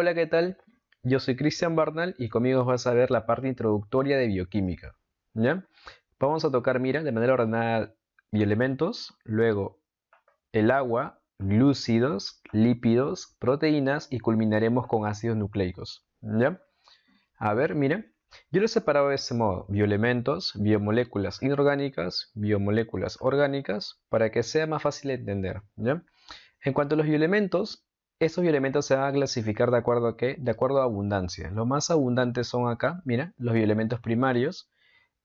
Hola, ¿qué tal? Yo soy Cristian Barnal y conmigo vas a ver la parte introductoria de bioquímica. ¿Ya? Vamos a tocar, mira, de manera ordenada bioelementos, luego el agua, glúcidos, lípidos, proteínas y culminaremos con ácidos nucleicos. ¿Ya? A ver, mira, yo lo he separado de este modo: bioelementos, biomoléculas inorgánicas, biomoléculas orgánicas, para que sea más fácil de entender. ¿Ya? En cuanto a los bioelementos, estos bioelementos se van a clasificar de acuerdo a qué? De acuerdo a abundancia. Los más abundantes son acá, mira, los bioelementos primarios.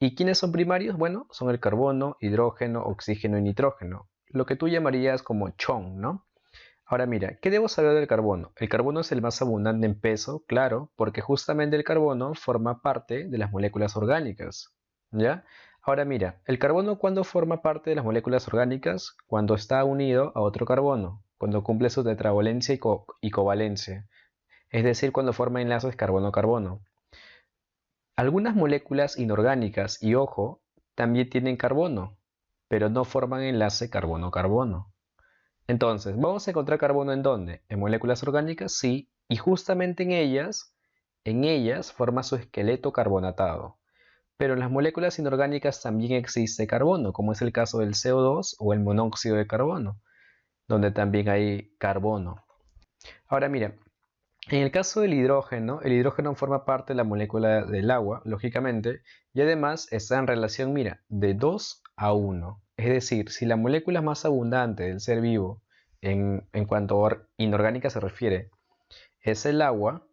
¿Y quiénes son primarios? Bueno, son el carbono, hidrógeno, oxígeno y nitrógeno. Lo que tú llamarías como CHON, ¿no? Ahora mira, ¿qué debo saber del carbono? El carbono es el más abundante en peso, claro, porque justamente el carbono forma parte de las moléculas orgánicas. ¿Ya? Ahora mira, el carbono, ¿cuándo forma parte de las moléculas orgánicas? Cuando está unido a otro carbono, cuando cumple su tetravalencia y covalencia, es decir, cuando forma enlaces carbono-carbono. Algunas moléculas inorgánicas, y ojo, también tienen carbono, pero no forman enlace carbono-carbono. Entonces, ¿vamos a encontrar carbono en dónde? ¿En moléculas orgánicas? Sí, y justamente en ellas forma su esqueleto carbonatado. Pero en las moléculas inorgánicas también existe carbono, como es el caso del CO2 o el monóxido de carbono, donde también hay carbono. Ahora mira, en el caso del hidrógeno, el hidrógeno forma parte de la molécula del agua, lógicamente, y además está en relación, mira, de 2 a 1. Es decir, si la molécula más abundante del ser vivo, en cuanto a inorgánica se refiere, es el agua,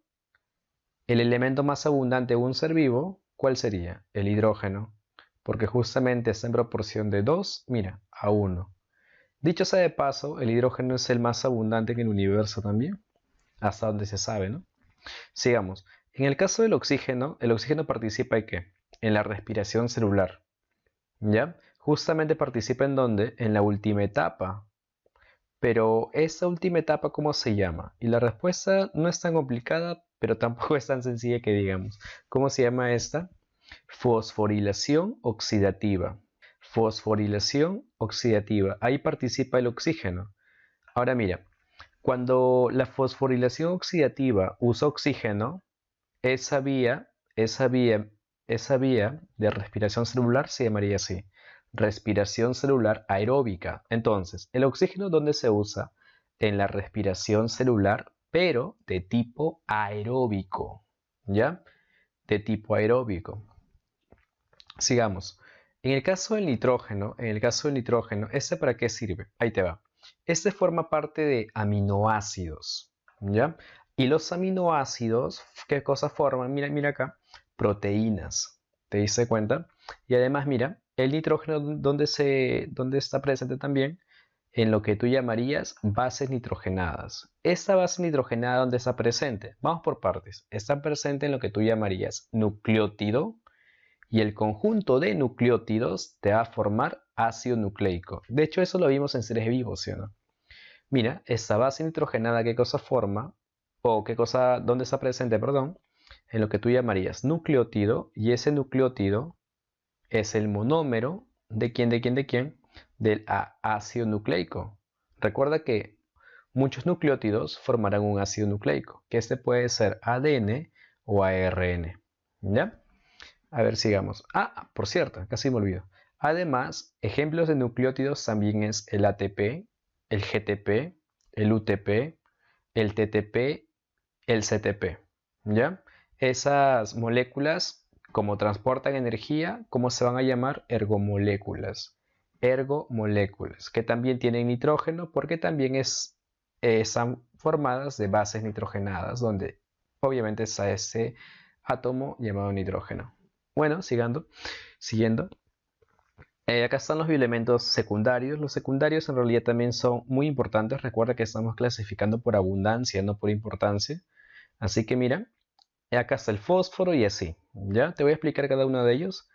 el elemento más abundante de un ser vivo, ¿cuál sería? El hidrógeno, porque justamente está en proporción de 2, mira, a 1. Dicho sea de paso, el hidrógeno es el más abundante en el universo también, hasta donde se sabe, ¿no? Sigamos. En el caso del oxígeno, el oxígeno participa en qué? En la respiración celular. ¿Ya? Justamente participa en dónde? En la última etapa. Pero esta última etapa, ¿cómo se llama? Y la respuesta no es tan complicada, pero tampoco es tan sencilla que digamos. ¿Cómo se llama esta? Fosforilación oxidativa. Fosforilación oxidativa. Ahí participa el oxígeno. Ahora mira, cuando la fosforilación oxidativa usa oxígeno, esa vía, esa vía, esa vía de respiración celular se llamaría así: respiración celular aeróbica. Entonces, ¿el oxígeno dónde se usa? En la respiración celular, pero de tipo aeróbico. ¿Ya? De tipo aeróbico. Sigamos. En el caso del nitrógeno, ¿este para qué sirve? Ahí te va. Este forma parte de aminoácidos, ¿ya? Y los aminoácidos, ¿qué cosas forman? Mira, mira acá, proteínas. ¿Te diste cuenta? Y además, mira, el nitrógeno, ¿dónde está presente también? En lo que tú llamarías bases nitrogenadas. Esta base nitrogenada, ¿dónde está presente? Vamos por partes. Está presente en lo que tú llamarías nucleótido, y el conjunto de nucleótidos te va a formar ácido nucleico. De hecho, eso lo vimos en seres vivos, ¿sí o no? Mira, esta base nitrogenada, ¿qué cosa forma? O qué cosa, ¿dónde está presente, perdón? En lo que tú llamarías nucleótido, y ese nucleótido es el monómero ¿de quién, de quién, de quién? Del ácido nucleico. Recuerda que muchos nucleótidos formarán un ácido nucleico, que este puede ser ADN o ARN. ¿Ya? A ver, sigamos. Por cierto, casi me olvido. Además, ejemplos de nucleótidos también es el ATP, el GTP, el UTP, el TTP, el CTP. ¿Ya? Esas moléculas, como transportan energía, ¿cómo se van a llamar? Ergomoléculas. Ergomoléculas, que también tienen nitrógeno porque también están formadas de bases nitrogenadas, donde obviamente está ese átomo llamado nitrógeno. Bueno, siguiendo. Acá están los bioelementos secundarios. Los secundarios en realidad también son muy importantes. Recuerda que estamos clasificando por abundancia, no por importancia. Así que mira, acá está el fósforo y así. ¿Ya? Te voy a explicar cada uno de ellos.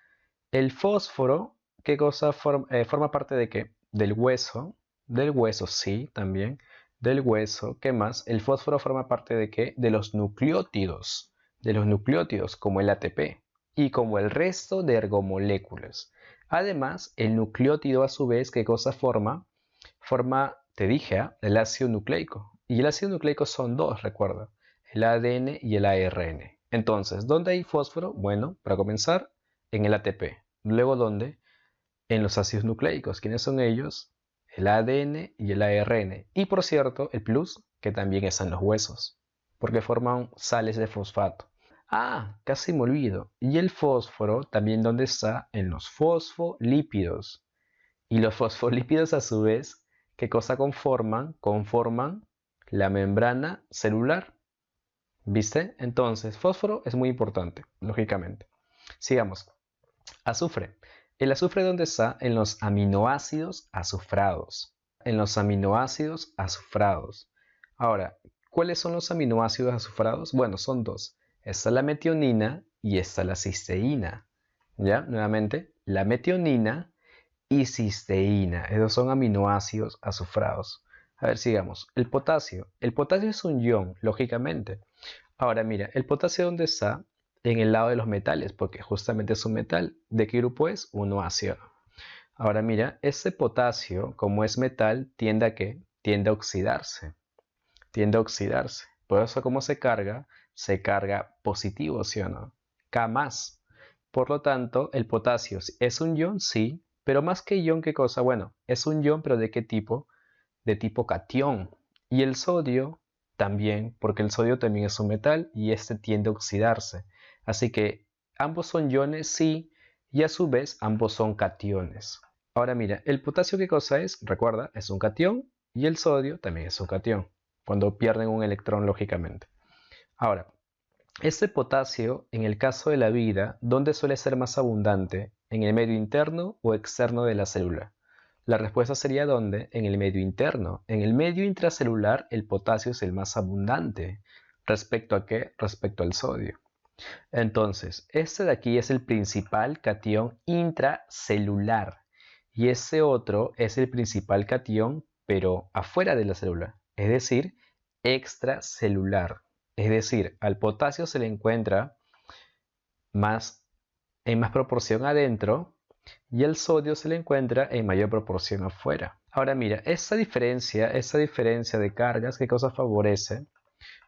El fósforo, ¿qué cosa forma parte de qué? Del hueso. Del hueso, sí, también. Del hueso. ¿Qué más? El fósforo forma parte de qué? De los nucleótidos. De los nucleótidos, como el ATP. Y como el resto de ergomoléculas. Además, el nucleótido a su vez, ¿qué cosa forma? Forma, te dije, el ácido nucleico. Y el ácido nucleico son dos, recuerda. el ADN y el ARN. Entonces, ¿dónde hay fósforo? Bueno, para comenzar, en el ATP. Luego, ¿dónde? En los ácidos nucleicos. ¿Quiénes son ellos? El ADN y el ARN. Y por cierto, el plus, que también está en los huesos, porque forman sales de fosfato. Ah, casi me olvido. Y el fósforo también, ¿dónde está? En los fosfolípidos. Y los fosfolípidos a su vez, ¿qué cosa conforman? Conforman la membrana celular. ¿Viste? Entonces, fósforo es muy importante, lógicamente. Sigamos. Azufre. ¿El azufre dónde está? En los aminoácidos azufrados. En los aminoácidos azufrados. Ahora, ¿cuáles son los aminoácidos azufrados? Bueno, son dos. Está la metionina y está la cisteína. ¿Ya? Nuevamente, la metionina y cisteína. Esos son aminoácidos azufrados. A ver, sigamos. El potasio. El potasio es un ion, lógicamente. Ahora, mira, ¿el potasio dónde está? En el lado de los metales, porque justamente es un metal. ¿De qué grupo es? 1 ácido. Ahora, mira, ese potasio, como es metal, ¿tiende a qué? Tiende a oxidarse. Tiende a oxidarse. Por eso, ¿cómo se carga? Se carga positivo, ¿sí o no? K más. Por lo tanto, el potasio es un ion, sí, pero más que ion, ¿qué cosa? Bueno, es un ion, pero ¿de qué tipo? De tipo catión. Y el sodio también, porque el sodio también es un metal y este tiende a oxidarse. Así que ambos son iones, sí, y a su vez ambos son cationes. Ahora mira, el potasio, ¿qué cosa es? Recuerda, es un catión y el sodio también es un catión, cuando pierden un electrón, lógicamente. Ahora, este potasio, en el caso de la vida, ¿dónde suele ser más abundante? ¿En el medio interno o externo de la célula? La respuesta sería ¿dónde? En el medio interno. En el medio intracelular el potasio es el más abundante. ¿Respecto a qué? Respecto al sodio. Entonces, este de aquí es el principal catión intracelular y ese otro es el principal catión, pero afuera de la célula, es decir, extracelular. Es decir, al potasio se le encuentra más, en más proporción adentro y el sodio se le encuentra en mayor proporción afuera. Ahora mira, esa diferencia de cargas, ¿qué cosa favorece?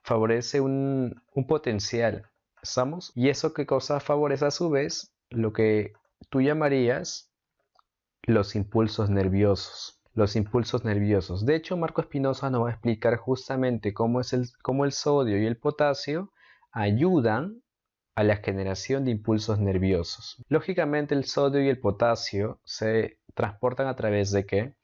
Favorece un potencial, ¿estamos? Y eso qué cosa favorece a su vez lo que tú llamarías los impulsos nerviosos. Los impulsos nerviosos. De hecho, Marco Espinosa nos va a explicar justamente cómo el sodio y el potasio ayudan a la generación de impulsos nerviosos. Lógicamente, el sodio y el potasio se transportan a través de ¿qué?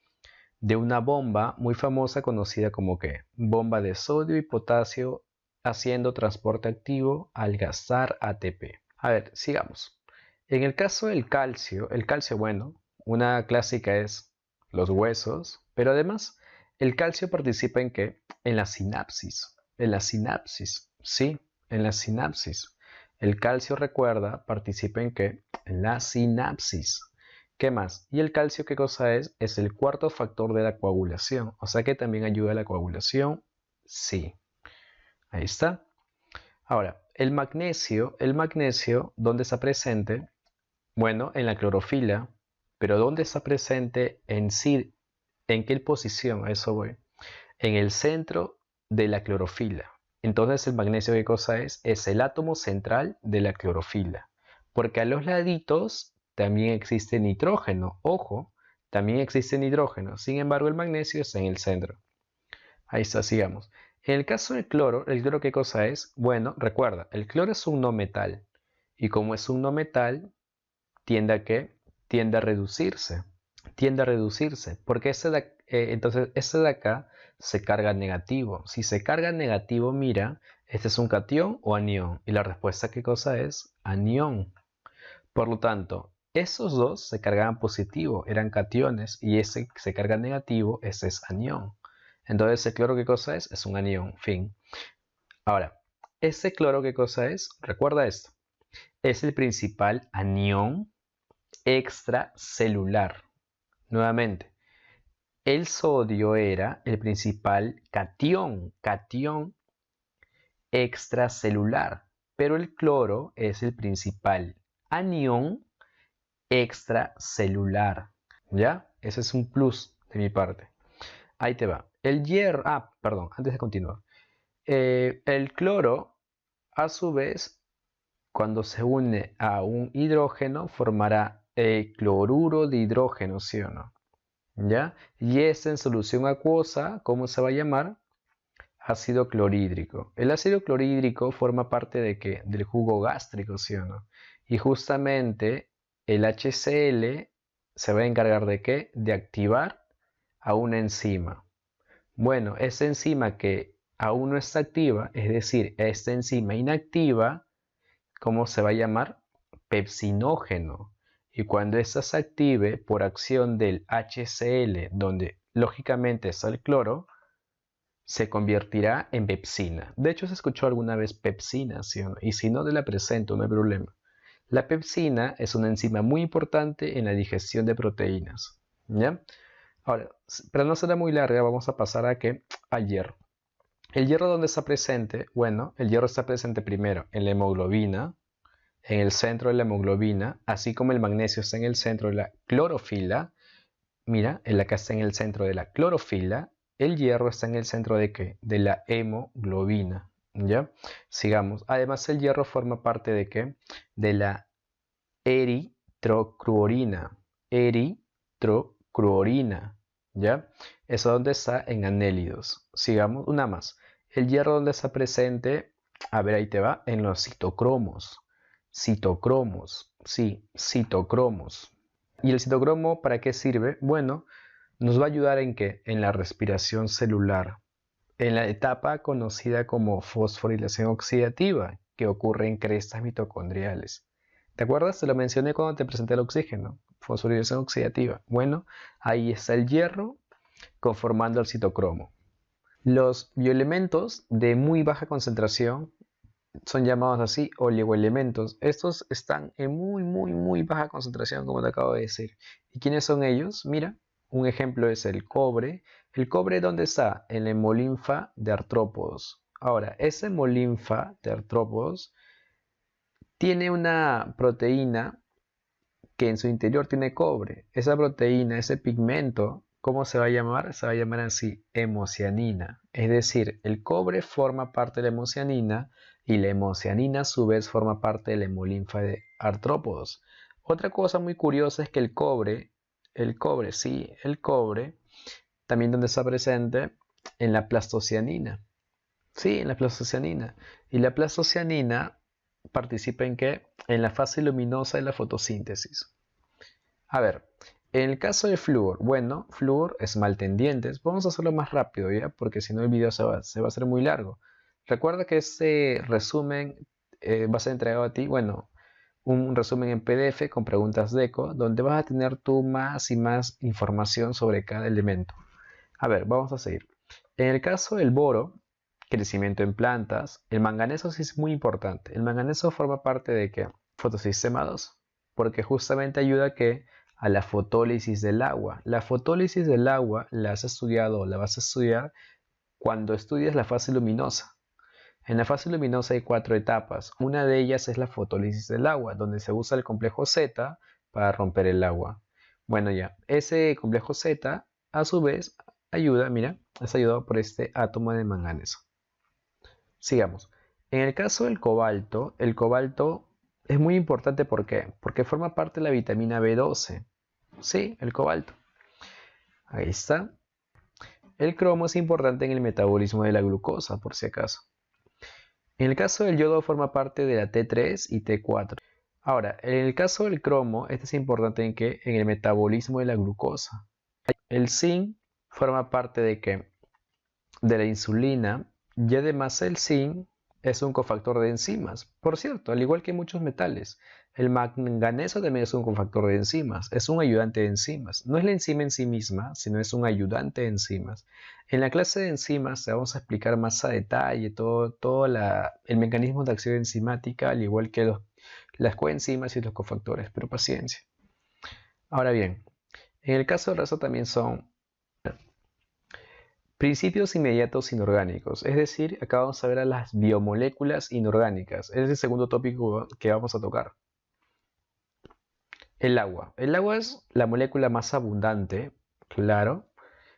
De una bomba muy famosa conocida como ¿qué? Bomba de sodio y potasio haciendo transporte activo al gastar ATP. A ver, sigamos. En el caso del calcio, bueno, una clásica es los huesos, pero además el calcio participa en ¿qué? En la sinapsis. En la sinapsis, sí, en la sinapsis. El calcio, recuerda, participa en ¿qué? En la sinapsis. ¿Qué más? ¿Y el calcio qué cosa es? Es el cuarto factor de la coagulación. O sea que también ayuda a la coagulación. Sí. Ahí está. Ahora, el magnesio, ¿dónde está presente? Bueno, en la clorofila. Pero ¿dónde está presente en sí? ¿En qué posición? A eso voy. En el centro de la clorofila. Entonces, ¿el magnesio qué cosa es? Es el átomo central de la clorofila. Porque a los laditos también existe nitrógeno. Ojo, también existe nitrógeno. Sin embargo, el magnesio está en el centro. Ahí está, sigamos. En el caso del cloro, ¿el cloro qué cosa es? Bueno, recuerda, el cloro es un no metal. Y como es un no metal, tiende a ¿qué? Tiende a reducirse. Tiende a reducirse. Porque entonces ese de acá se carga negativo. Si se carga negativo, mira, este es un catión o anión. Y la respuesta, ¿qué cosa es? Anión. Por lo tanto, esos dos se cargaban positivo, eran cationes, y ese que se carga negativo, ese es anión. Entonces, ¿el cloro qué cosa es? Es un anión, fin. Ahora, ¿ese cloro qué cosa es? Recuerda esto. Es el principal anión extracelular. Nuevamente, el sodio era el principal catión extracelular, pero el cloro es el principal anión extracelular. ¿Ya? Ese es un plus de mi parte. Ahí te va. El hierro, perdón, antes de continuar. El cloro, a su vez, cuando se une a un hidrógeno, formará el cloruro de hidrógeno, ¿sí o no? ¿Ya? Y este en solución acuosa, ¿cómo se va a llamar? Ácido clorhídrico. El ácido clorhídrico forma parte de ¿qué? Del jugo gástrico, ¿sí o no? Y justamente el HCl se va a encargar de ¿qué? De activar a una enzima. Bueno, esa enzima que aún no está activa, es decir, esta enzima inactiva, ¿cómo se va a llamar? Pepsinógeno. Y cuando ésta se active por acción del HCl, donde lógicamente está el cloro, se convertirá en pepsina. De hecho, se escuchó alguna vez pepsina, ¿sí o no? Y si no, te la presento, no hay problema. La pepsina es una enzima muy importante en la digestión de proteínas. ¿Ya? Ahora, para no ser muy larga, vamos a pasar a ¿qué? Al hierro. ¿El hierro dónde está presente? Bueno, el hierro está presente primero en la hemoglobina, en el centro de la hemoglobina, así como el magnesio está en el centro de la clorofila. Mira, acá está en el centro de la clorofila. El hierro está en el centro de ¿qué? De la hemoglobina. ¿Ya? Sigamos. Además, el hierro forma parte de ¿qué? De la eritrocruorina. Eritrocruorina. ¿Ya? Eso donde está en anélidos. Sigamos. Una más. El hierro donde está presente, a ver, ahí te va, en los citocromos. Citocromos. Sí, citocromos. ¿Y el citocromo para qué sirve? Bueno, nos va a ayudar en qué? En la respiración celular, en la etapa conocida como fosforilación oxidativa, que ocurre en crestas mitocondriales. ¿Te acuerdas? Te lo mencioné cuando te presenté el oxígeno, fosforilación oxidativa. Bueno, ahí está el hierro conformando el citocromo. Los bioelementos de muy baja concentración son llamados así oligoelementos. Estos están en muy baja concentración, como te acabo de decir. ¿Y quiénes son ellos? Mira, un ejemplo es el cobre. ¿El cobre dónde está? En la hemolinfa de artrópodos. Ahora, esa hemolinfa de artrópodos tiene una proteína que en su interior tiene cobre. Esa proteína, ese pigmento, ¿cómo se va a llamar? Se va a llamar así, hemocianina. Es decir, el cobre forma parte de la hemocianina y la hemocianina a su vez forma parte de la hemolinfa de artrópodos. Otra cosa muy curiosa es que el cobre, también donde está presente en la plastocianina. Sí, en la plastocianina. Y la plastocianina participa en qué? En la fase luminosa de la fotosíntesis. A ver, en el caso de flúor, bueno, flúor, esmaltendientes, vamos a hacerlo más rápido, ¿ya? Porque si no el video se va a hacer muy largo. Recuerda que este resumen va a ser entregado a ti, bueno, un resumen en PDF con preguntas de eco, donde vas a tener tú más y más información sobre cada elemento. A ver, vamos a seguir. En el caso del boro, crecimiento en plantas, el manganeso sí es muy importante. El manganeso forma parte de ¿qué? Fotosistema 2, porque justamente ayuda a la fotólisis del agua. La fotólisis del agua la has estudiado o la vas a estudiar cuando estudias la fase luminosa. En la fase luminosa hay 4 etapas. Una de ellas es la fotólisis del agua, donde se usa el complejo Z para romper el agua. Bueno, ya, ese complejo Z a su vez ayuda, mira, es ayudado por este átomo de manganeso. Sigamos. En el caso del cobalto, el cobalto es muy importante, ¿por qué? Porque forma parte de la vitamina B12. Sí, el cobalto. Ahí está. El cromo es importante en el metabolismo de la glucosa, por si acaso. En el caso del yodo forma parte de la T3 y T4. Ahora, en el caso del cromo, este es importante en que en el metabolismo de la glucosa. El zinc forma parte de que de la insulina y además el zinc es un cofactor de enzimas. Por cierto, al igual que muchos metales, el manganeso también es un cofactor de enzimas, es un ayudante de enzimas. No es la enzima en sí misma, sino es un ayudante de enzimas. En la clase de enzimas te vamos a explicar más a detalle todo el mecanismo de acción enzimática, al igual que las coenzimas y los cofactores, pero paciencia. Ahora bien, en el caso del resto también son principios inmediatos inorgánicos, es decir, acá vamos a ver a las biomoléculas inorgánicas. Es el segundo tópico que vamos a tocar. El agua. El agua es la molécula más abundante, claro.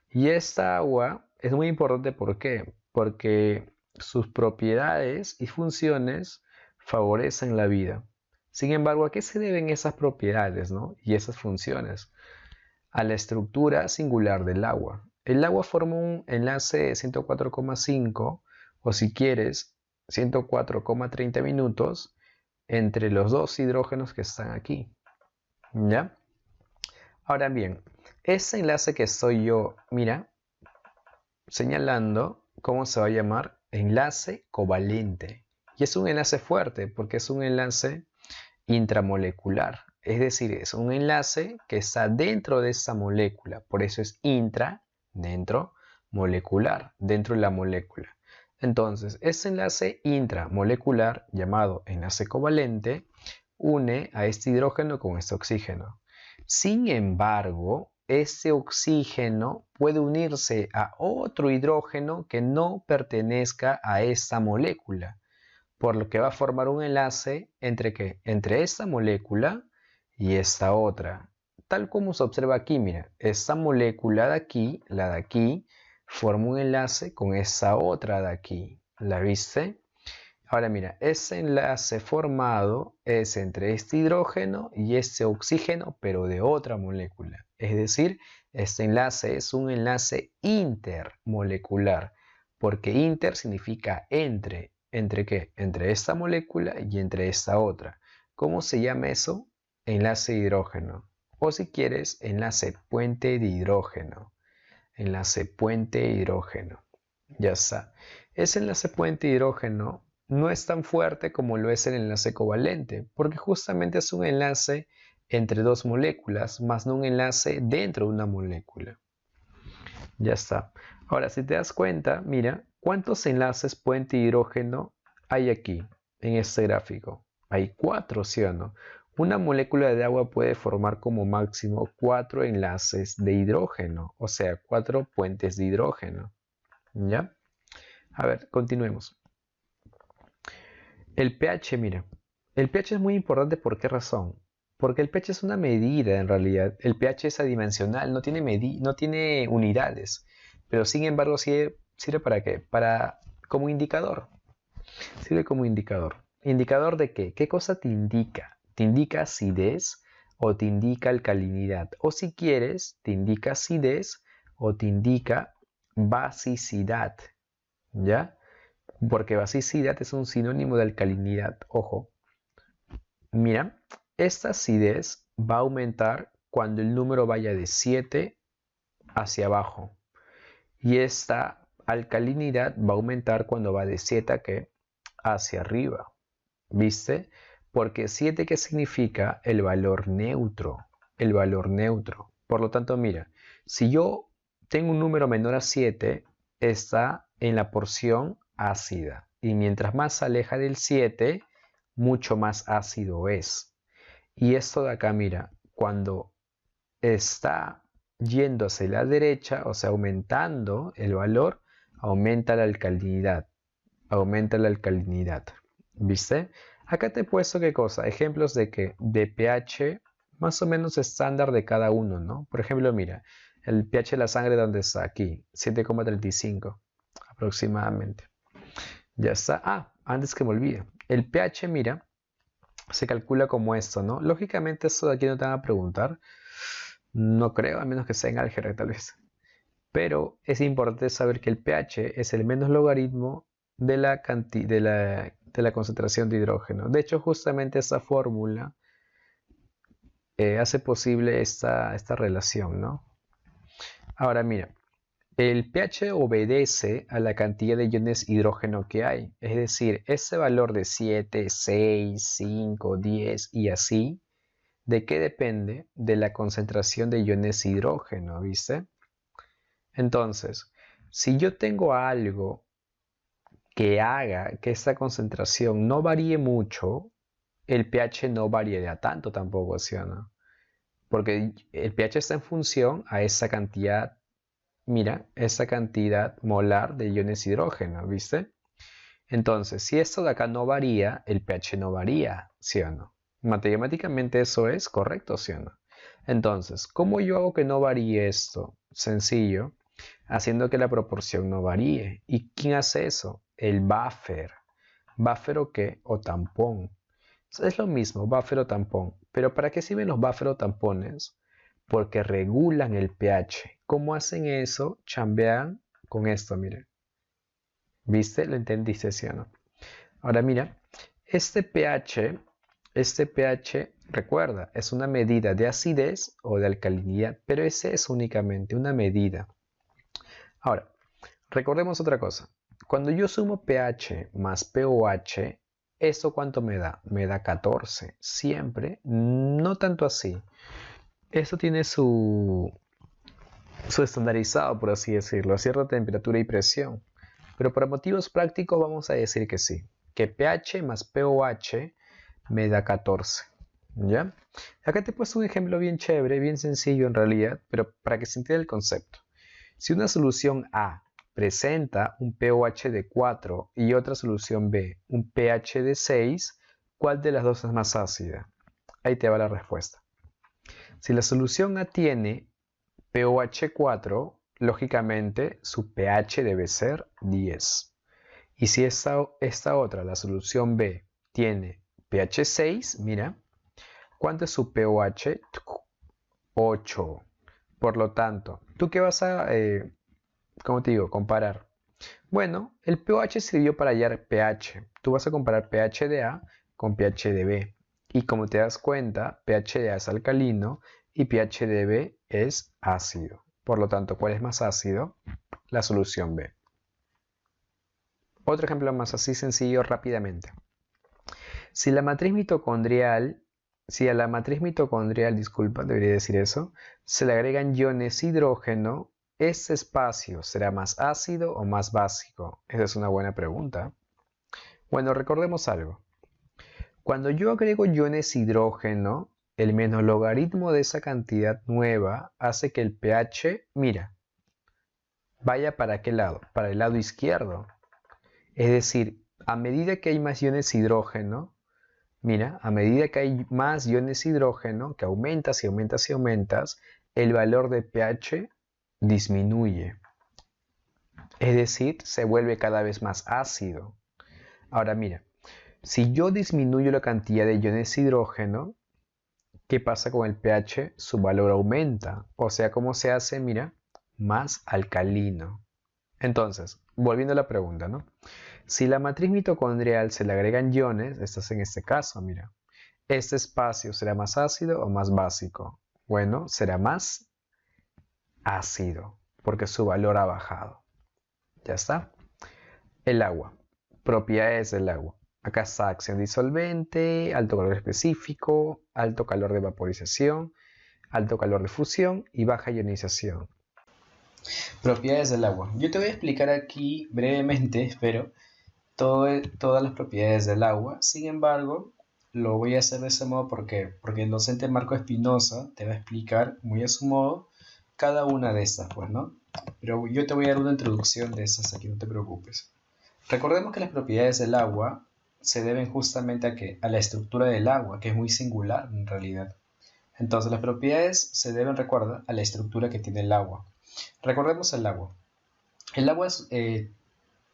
Y esta agua es muy importante, ¿por qué? Porque sus propiedades y funciones favorecen la vida. Sin embargo, ¿a qué se deben esas propiedades, ¿no? Y esas funciones? A la estructura singular del agua. El agua forma un enlace 104,5 o si quieres 104,30 minutos entre los dos hidrógenos que están aquí. ¿Ya? Ahora bien, ese enlace que estoy yo, mira, señalando, ¿cómo se va a llamar? Enlace covalente. Y es un enlace fuerte porque es un enlace intramolecular. Es decir, es un enlace que está dentro de esa molécula. Por eso es intra, dentro, molecular, dentro de la molécula. Entonces, ese enlace intramolecular, llamado enlace covalente, une a este hidrógeno con este oxígeno. Sin embargo, ese oxígeno puede unirse a otro hidrógeno que no pertenezca a esta molécula, por lo que va a formar un enlace entre ¿qué? Entre esta molécula y esta otra. Tal como se observa aquí, mira, esta molécula de aquí, la de aquí, forma un enlace con esa otra de aquí. ¿La viste? Ahora mira, ese enlace formado es entre este hidrógeno y este oxígeno, pero de otra molécula. Es decir, este enlace es un enlace intermolecular, porque inter significa entre. ¿Entre qué? Entre esta molécula y entre esta otra. ¿Cómo se llama eso? Enlace de hidrógeno. O si quieres, enlace puente de hidrógeno. Enlace puente de hidrógeno. Ya está. Ese enlace puente de hidrógeno no es tan fuerte como lo es el enlace covalente, porque justamente es un enlace entre dos moléculas, más no un enlace dentro de una molécula. Ya está. Ahora, si te das cuenta, mira, ¿cuántos enlaces puente de hidrógeno hay aquí, en este gráfico? Hay 4, ¿sí o no? Una molécula de agua puede formar como máximo 4 enlaces de hidrógeno, o sea, 4 puentes de hidrógeno. ¿Ya? A ver, continuemos. El pH, mira, el pH es muy importante. ¿Por qué razón? Porque el pH es una medida en realidad. El pH es adimensional, no tiene unidades, pero sin embargo sirve ¿para qué? Como indicador. Sirve como indicador. ¿Indicador de qué? ¿Qué cosa te indica? ¿Te indica acidez o te indica alcalinidad? O si quieres, te indica acidez o te indica basicidad. ¿Ya? Porque basicidad es un sinónimo de alcalinidad. Ojo, mira, esta acidez va a aumentar cuando el número vaya de 7 hacia abajo. Y esta alcalinidad va a aumentar cuando va de 7 hacia arriba. ¿Viste? Porque 7, ¿qué significa? El valor neutro. El valor neutro. Por lo tanto, mira, si yo tengo un número menor a 7, está en la porción ácida. Y mientras más se aleja del 7, mucho más ácido es. Y esto de acá, mira, cuando está yendo hacia la derecha, o sea, aumentando el valor, aumenta la alcalinidad. Aumenta la alcalinidad. ¿Viste? Acá te he puesto qué cosa, ejemplos de que de pH más o menos estándar de cada uno, ¿no? Por ejemplo, mira, el pH de la sangre donde está aquí, 7,35 aproximadamente. Ya está. Ah, antes que me olvide, el pH, mira, se calcula como esto, ¿no? Lógicamente esto de aquí no te van a preguntar, no creo, a menos que sea en álgebra tal vez. Pero es importante saber que el pH es el menos logaritmo de la concentración de hidrógeno. De hecho, justamente esta fórmula hace posible esta relación, ¿no? Ahora mira, el pH obedece a la cantidad de iones hidrógeno que hay. Es decir, ese valor de 7, 6, 5, 10 y así, ¿de qué depende? De la concentración de iones hidrógeno, ¿viste? Entonces, si yo tengo algo que haga que esta concentración no varíe mucho, el pH no variaría tanto tampoco, ¿sí o no? Porque el pH está en función a esa cantidad, mira, esa cantidad molar de iones hidrógeno, ¿viste? Entonces, si esto de acá no varía, el pH no varía, ¿sí o no? Matemáticamente eso es correcto, ¿sí o no? Entonces, ¿cómo yo hago que no varíe esto? Sencillo, haciendo que la proporción no varíe. ¿Y quién hace eso? el buffer. ¿Buffer o qué? O tampón. Es lo mismo, buffer o tampón. Pero ¿para qué sirven los buffer o tampones? Porque regulan el pH. ¿Cómo hacen eso? Chambean con esto, miren. ¿Viste? ¿Lo entendiste, sí o no? Ahora mira, este pH, recuerda, es una medida de acidez o de alcalinidad, pero ese es únicamente una medida. Ahora, recordemos otra cosa. Cuando yo sumo pH más pOH, ¿eso cuánto me da? Me da 14. Siempre, no tanto así. Esto tiene su estandarizado, por así decirlo, a cierta temperatura y presión. Pero para motivos prácticos vamos a decir que sí, que pH más pOH me da 14. ¿Ya? Acá te he puesto un ejemplo bien chévere, bien sencillo en realidad, pero para que se entienda el concepto. Si una solución A presenta un pOH de 4 y otra solución B un pH de 6, ¿cuál de las dos es más ácida? Ahí te va la respuesta. Si la solución A tiene pOH 4, lógicamente su pH debe ser 10. Y si esta otra, la solución B, tiene pH 6, mira, ¿cuánto es su pOH? 8. Por lo tanto, ¿tú qué vas a, cómo te digo, comparar? Bueno, el pOH sirvió para hallar pH. Tú vas a comparar pH de A con pH de B. Y como te das cuenta, pH de A es alcalino y pH de B es ácido. Por lo tanto, ¿cuál es más ácido? La solución B. Otro ejemplo más así sencillo rápidamente. Si a la matriz mitocondrial, disculpa, debería decir eso, se le agregan iones hidrógeno, ¿este espacio será más ácido o más básico? Esa es una buena pregunta. Bueno, recordemos algo. Cuando yo agrego iones hidrógeno, el menos logaritmo de esa cantidad nueva hace que el pH, mira, vaya para qué lado, para el lado izquierdo. Es decir, a medida que hay más iones hidrógeno, mira, a medida que hay más iones hidrógeno, que aumentas y aumentas y aumentas, el valor de pH disminuye. Es decir, se vuelve cada vez más ácido. Ahora mira, si yo disminuyo la cantidad de iones hidrógeno, ¿qué pasa con el pH? Su valor aumenta. O sea, ¿cómo se hace? Mira, más alcalino. Entonces, volviendo a la pregunta, ¿no? Si la matriz mitocondrial se le agregan iones, esto es en este caso, mira, ¿este espacio será más ácido o más básico? Bueno, será más ácido, porque su valor ha bajado. ¿Ya está? El agua. Propiedades del agua. Acá está acción disolvente, alto calor específico, alto calor de vaporización, alto calor de fusión y baja ionización. Propiedades del agua. Yo te voy a explicar aquí brevemente, espero, todas las propiedades del agua. Sin embargo, lo voy a hacer de ese modo porque el docente Marco Espinosa te va a explicar muy a su modo cada una de estas, pues, ¿no? Pero yo te voy a dar una introducción de esas aquí, no te preocupes. Recordemos que las propiedades del agua se deben justamente a, ¿qué? A la estructura del agua, que es muy singular en realidad. Entonces, las propiedades se deben, recuerda, a la estructura que tiene el agua. Recordemos el agua. El agua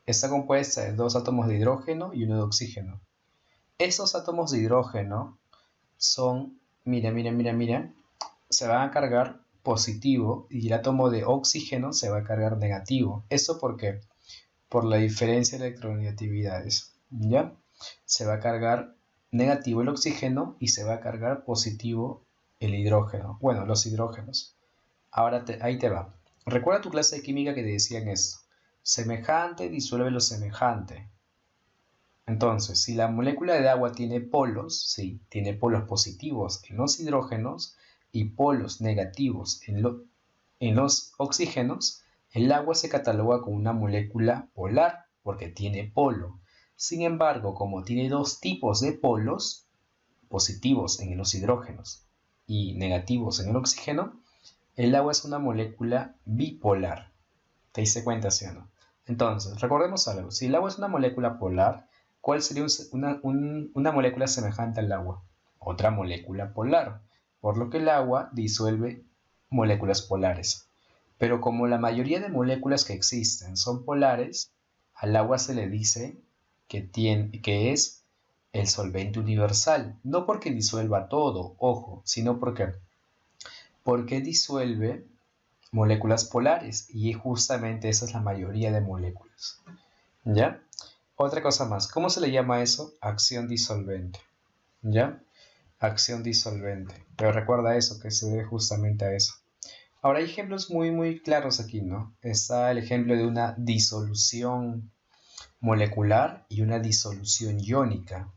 está compuesta de dos átomos de hidrógeno y uno de oxígeno. Esos átomos de hidrógeno son, mira, se van a cargar positivo y el átomo de oxígeno se va a cargar negativo. ¿Eso por qué? Por la diferencia de electronegatividades, ¿ya? Se va a cargar negativo el oxígeno y se va a cargar positivo el hidrógeno. Bueno, los hidrógenos. Ahora ahí te va. Recuerda tu clase de química que te decían esto. Semejante disuelve lo semejante. Entonces, si la molécula de agua tiene polos, sí, tiene polos positivos en los hidrógenos y polos negativos en los oxígenos, el agua se cataloga como una molécula polar porque tiene polo. Sin embargo, como tiene dos tipos de polos, positivos en los hidrógenos y negativos en el oxígeno, el agua es una molécula bipolar. ¿Te diste cuenta, sí o no? Entonces, recordemos algo. Si el agua es una molécula polar, ¿cuál sería una molécula semejante al agua? Otra molécula polar, por lo que el agua disuelve moléculas polares. Pero como la mayoría de moléculas que existen son polares, Al agua se le dice que es el solvente universal, no porque disuelva todo, ojo, sino porque disuelve moléculas polares y justamente esa es la mayoría de moléculas. ¿Ya? Otra cosa más, ¿cómo se le llama eso? Acción disolvente. ¿Ya? Acción disolvente. Pero recuerda eso, que se debe justamente a eso. Ahora hay ejemplos muy claros aquí, ¿no? Está el ejemplo de una disolución molecular y una disolución iónica.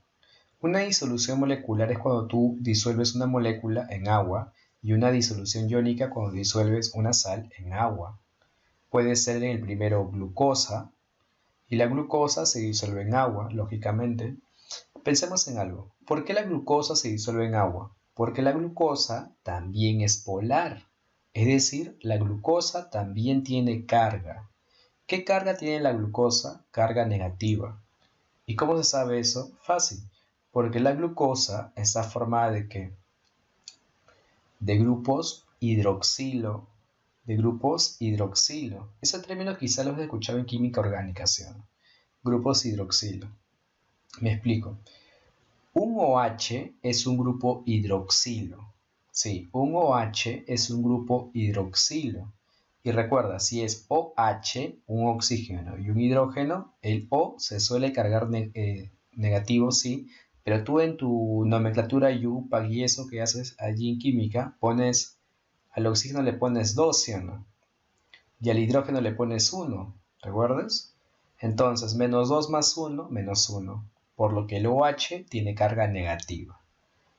Una disolución molecular es cuando tú disuelves una molécula en agua y una disolución iónica cuando disuelves una sal en agua. Puede ser en el primero glucosa y la glucosa se disuelve en agua, lógicamente. Pensemos en algo. ¿Por qué la glucosa se disuelve en agua? Porque la glucosa también es polar. Es decir, la glucosa también tiene carga. ¿Qué carga tiene la glucosa? Carga negativa. ¿Y cómo se sabe eso? Fácil. Porque la glucosa está formada ¿de qué? De grupos hidroxilo. De grupos hidroxilo. Ese término quizá lo has escuchado en química orgánica, ¿sí? Grupos hidroxilo. Me explico. Un OH es un grupo hidroxilo. Sí, un OH es un grupo hidroxilo. Y recuerda, si es OH, un oxígeno y un hidrógeno, el O se suele cargar negativo, sí, pero tú en tu nomenclatura UPAC y eso que haces allí en química, al oxígeno le pones 2, ¿sí o no? Y al hidrógeno le pones 1, ¿recuerdas? Entonces, menos 2 más 1, menos 1, por lo que el OH tiene carga negativa.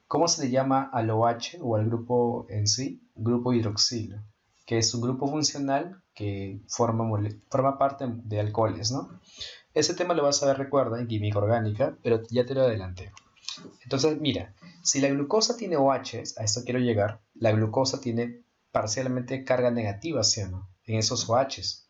¿Cómo se le llama al OH o al grupo en sí? Grupo hidroxilo, que es un grupo funcional que forma parte de alcoholes, ¿no? Ese tema lo vas a ver, recuerda, en química orgánica, pero ya te lo adelanté. Entonces, mira, si la glucosa tiene OHs, a esto quiero llegar, la glucosa tiene parcialmente carga negativa, ¿sí o no? En esos OHs.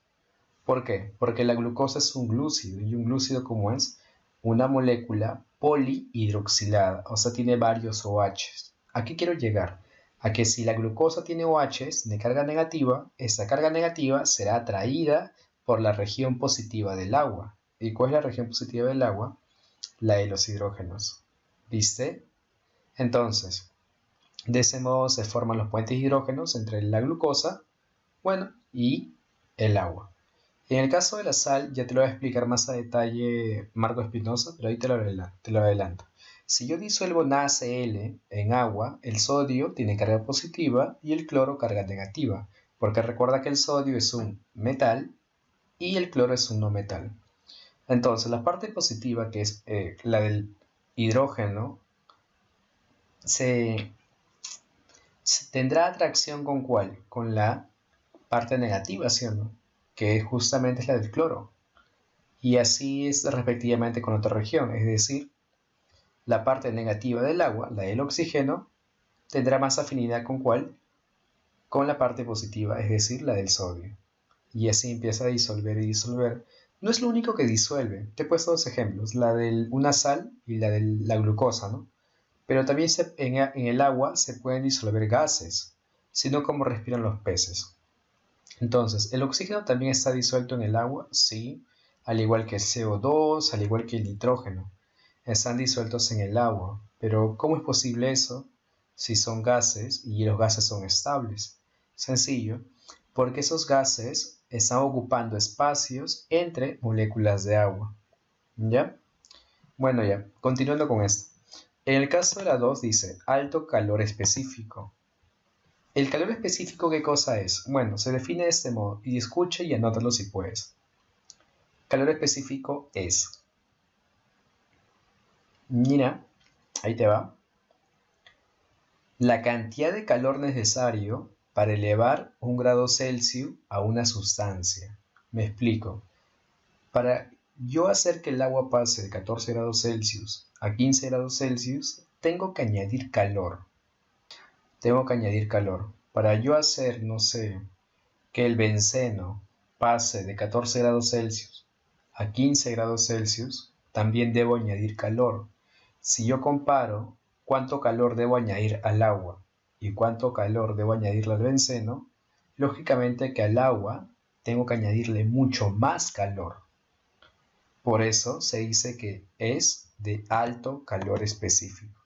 ¿Por qué? Porque la glucosa es un glúcido, y un glúcido, ¿cómo es? Una molécula polihidroxilada, o sea, tiene varios OHs. ¿A qué quiero llegar? A que si la glucosa tiene OHs de carga negativa, esa carga negativa será atraída por la región positiva del agua. ¿Y cuál es la región positiva del agua? La de los hidrógenos. ¿Viste? Entonces, de ese modo se forman los puentes hidrógenos entre la glucosa, bueno, y el agua. En el caso de la sal, ya te lo voy a explicar más a detalle Marco Espinosa, pero ahí te lo adelanto. Si yo disuelvo NaCl en agua, el sodio tiene carga positiva y el cloro carga negativa, porque recuerda que el sodio es un metal y el cloro es un no metal. Entonces, la parte positiva, que es la del hidrógeno, se, se tendrá atracción ¿con cuál? Con la parte negativa, ¿sí o no? Que justamente es la del cloro. Y así es respectivamente con otra región, es decir, la parte negativa del agua, la del oxígeno, tendrá más afinidad ¿con cuál? Con la parte positiva, es decir, la del sodio. Y así empieza a disolver y disolver. No es lo único que disuelve. Te he puesto dos ejemplos, la de una sal y la de la glucosa, ¿no? Pero también en el agua se pueden disolver gases, sino como respiran los peces. Entonces, ¿el oxígeno también está disuelto en el agua? Sí, al igual que el CO2, al igual que el nitrógeno. Están disueltos en el agua. Pero ¿cómo es posible eso si son gases y los gases son estables? Sencillo, porque esos gases están ocupando espacios entre moléculas de agua. ¿Ya? Bueno, ya, continuando con esto. En el caso de la 2 dice alto calor específico. ¿El calor específico qué cosa es? Bueno, se define de este modo y escucha y anótalo si puedes. Calor específico es, mira, ahí te va, la cantidad de calor necesario para elevar 1 grado Celsius a una sustancia. Me explico. Para yo hacer que el agua pase de 14 grados Celsius a 15 grados Celsius, tengo que añadir calor. Para yo hacer, no sé, que el benceno pase de 14 grados Celsius a 15 grados Celsius, también debo añadir calor. Si yo comparo cuánto calor debo añadir al agua y cuánto calor debo añadirle al benceno, lógicamente que al agua tengo que añadirle mucho más calor. Por eso se dice que es de alto calor específico.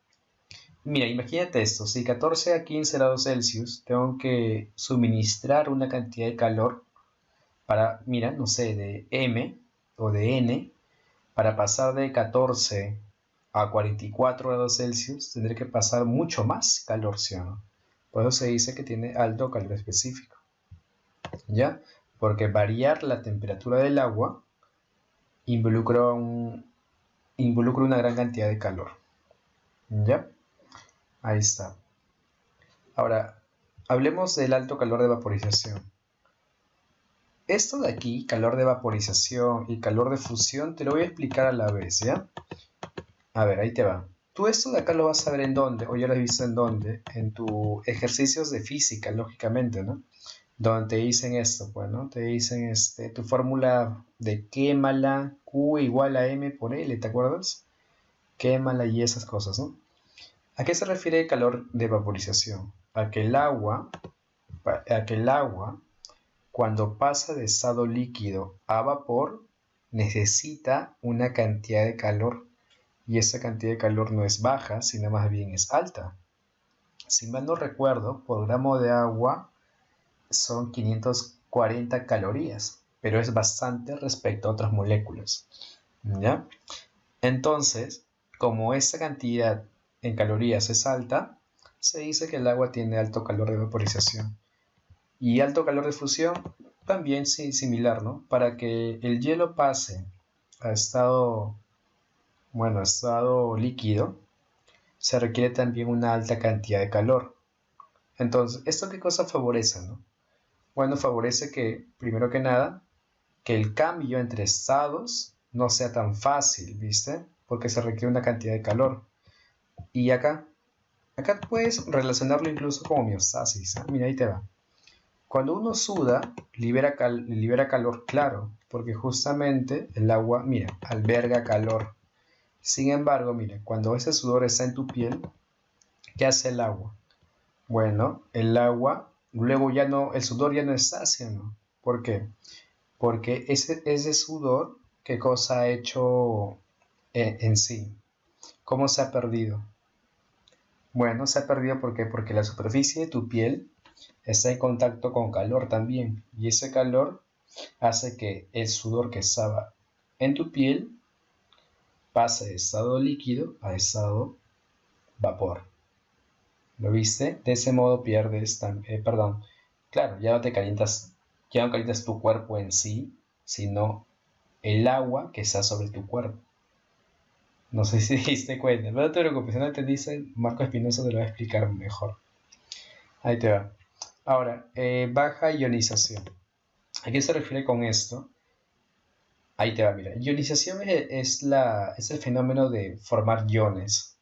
Mira, imagínate esto, si 14 a 15 grados Celsius tengo que suministrar una cantidad de calor para, mira, no sé, de M o de N, para pasar de 14 a 44 grados Celsius tendré que pasar mucho más calor, ¿sí o no? Por eso se dice que tiene alto calor específico, ¿ya? Porque variar la temperatura del agua involucra, involucra una gran cantidad de calor, ¿ya? Ahí está. Ahora, hablemos del alto calor de vaporización. Esto de aquí, calor de vaporización y calor de fusión, te lo voy a explicar a la vez, ¿ya? A ver, ahí te va. Tú esto de acá lo vas a ver en dónde, o ya lo has visto en dónde, en tus ejercicios de física, lógicamente, ¿no? Donde te dicen esto, pues, ¿no? Te dicen tu fórmula de quémala, Q igual a M por L, ¿te acuerdas? Quémala y esas cosas, ¿no? ¿A qué se refiere el calor de vaporización? A que el agua, cuando pasa de estado líquido a vapor, necesita una cantidad de calor, y esa cantidad de calor no es baja, sino más bien es alta. Si mal no recuerdo, por gramo de agua son 540 calorías, pero es bastante respecto a otras moléculas, ¿ya? Entonces, como esa cantidad en calorías es alta, se dice que el agua tiene alto calor de vaporización. Y alto calor de fusión, también sí, similar, ¿no? Para que el hielo pase a estado, bueno, a estado líquido, se requiere también una alta cantidad de calor. Entonces, ¿esto qué cosa favorece, no? Bueno, favorece que, primero que nada, que el cambio entre estados no sea tan fácil, ¿viste? Porque se requiere una cantidad de calor. Y acá puedes relacionarlo incluso con homeostasis, ¿eh? Mira, ahí te va. Cuando uno suda, libera calor, claro, porque justamente el agua, mira, alberga calor. Sin embargo, mira, cuando ese sudor está en tu piel, ¿qué hace el agua? Bueno, el agua, luego ya no, el sudor ya no está haciendo. ¿Por qué? Porque ese sudor, ¿qué cosa ha hecho en sí? ¿Cómo se ha perdido? Bueno, se ha perdido porque la superficie de tu piel está en contacto con calor también. Y ese calor hace que el sudor que estaba en tu piel pase de estado líquido a estado vapor. ¿Lo viste? De ese modo pierdes, perdón, claro, ya no calientas tu cuerpo en sí, sino el agua que está sobre tu cuerpo. No sé si te diste cuenta, pero no te preocupes, si no te dice, Marco Espinosa te lo va a explicar mejor. Ahí te va. Ahora, baja ionización. ¿A qué se refiere con esto? Ahí te va, mira. Ionización es el fenómeno de formar iones.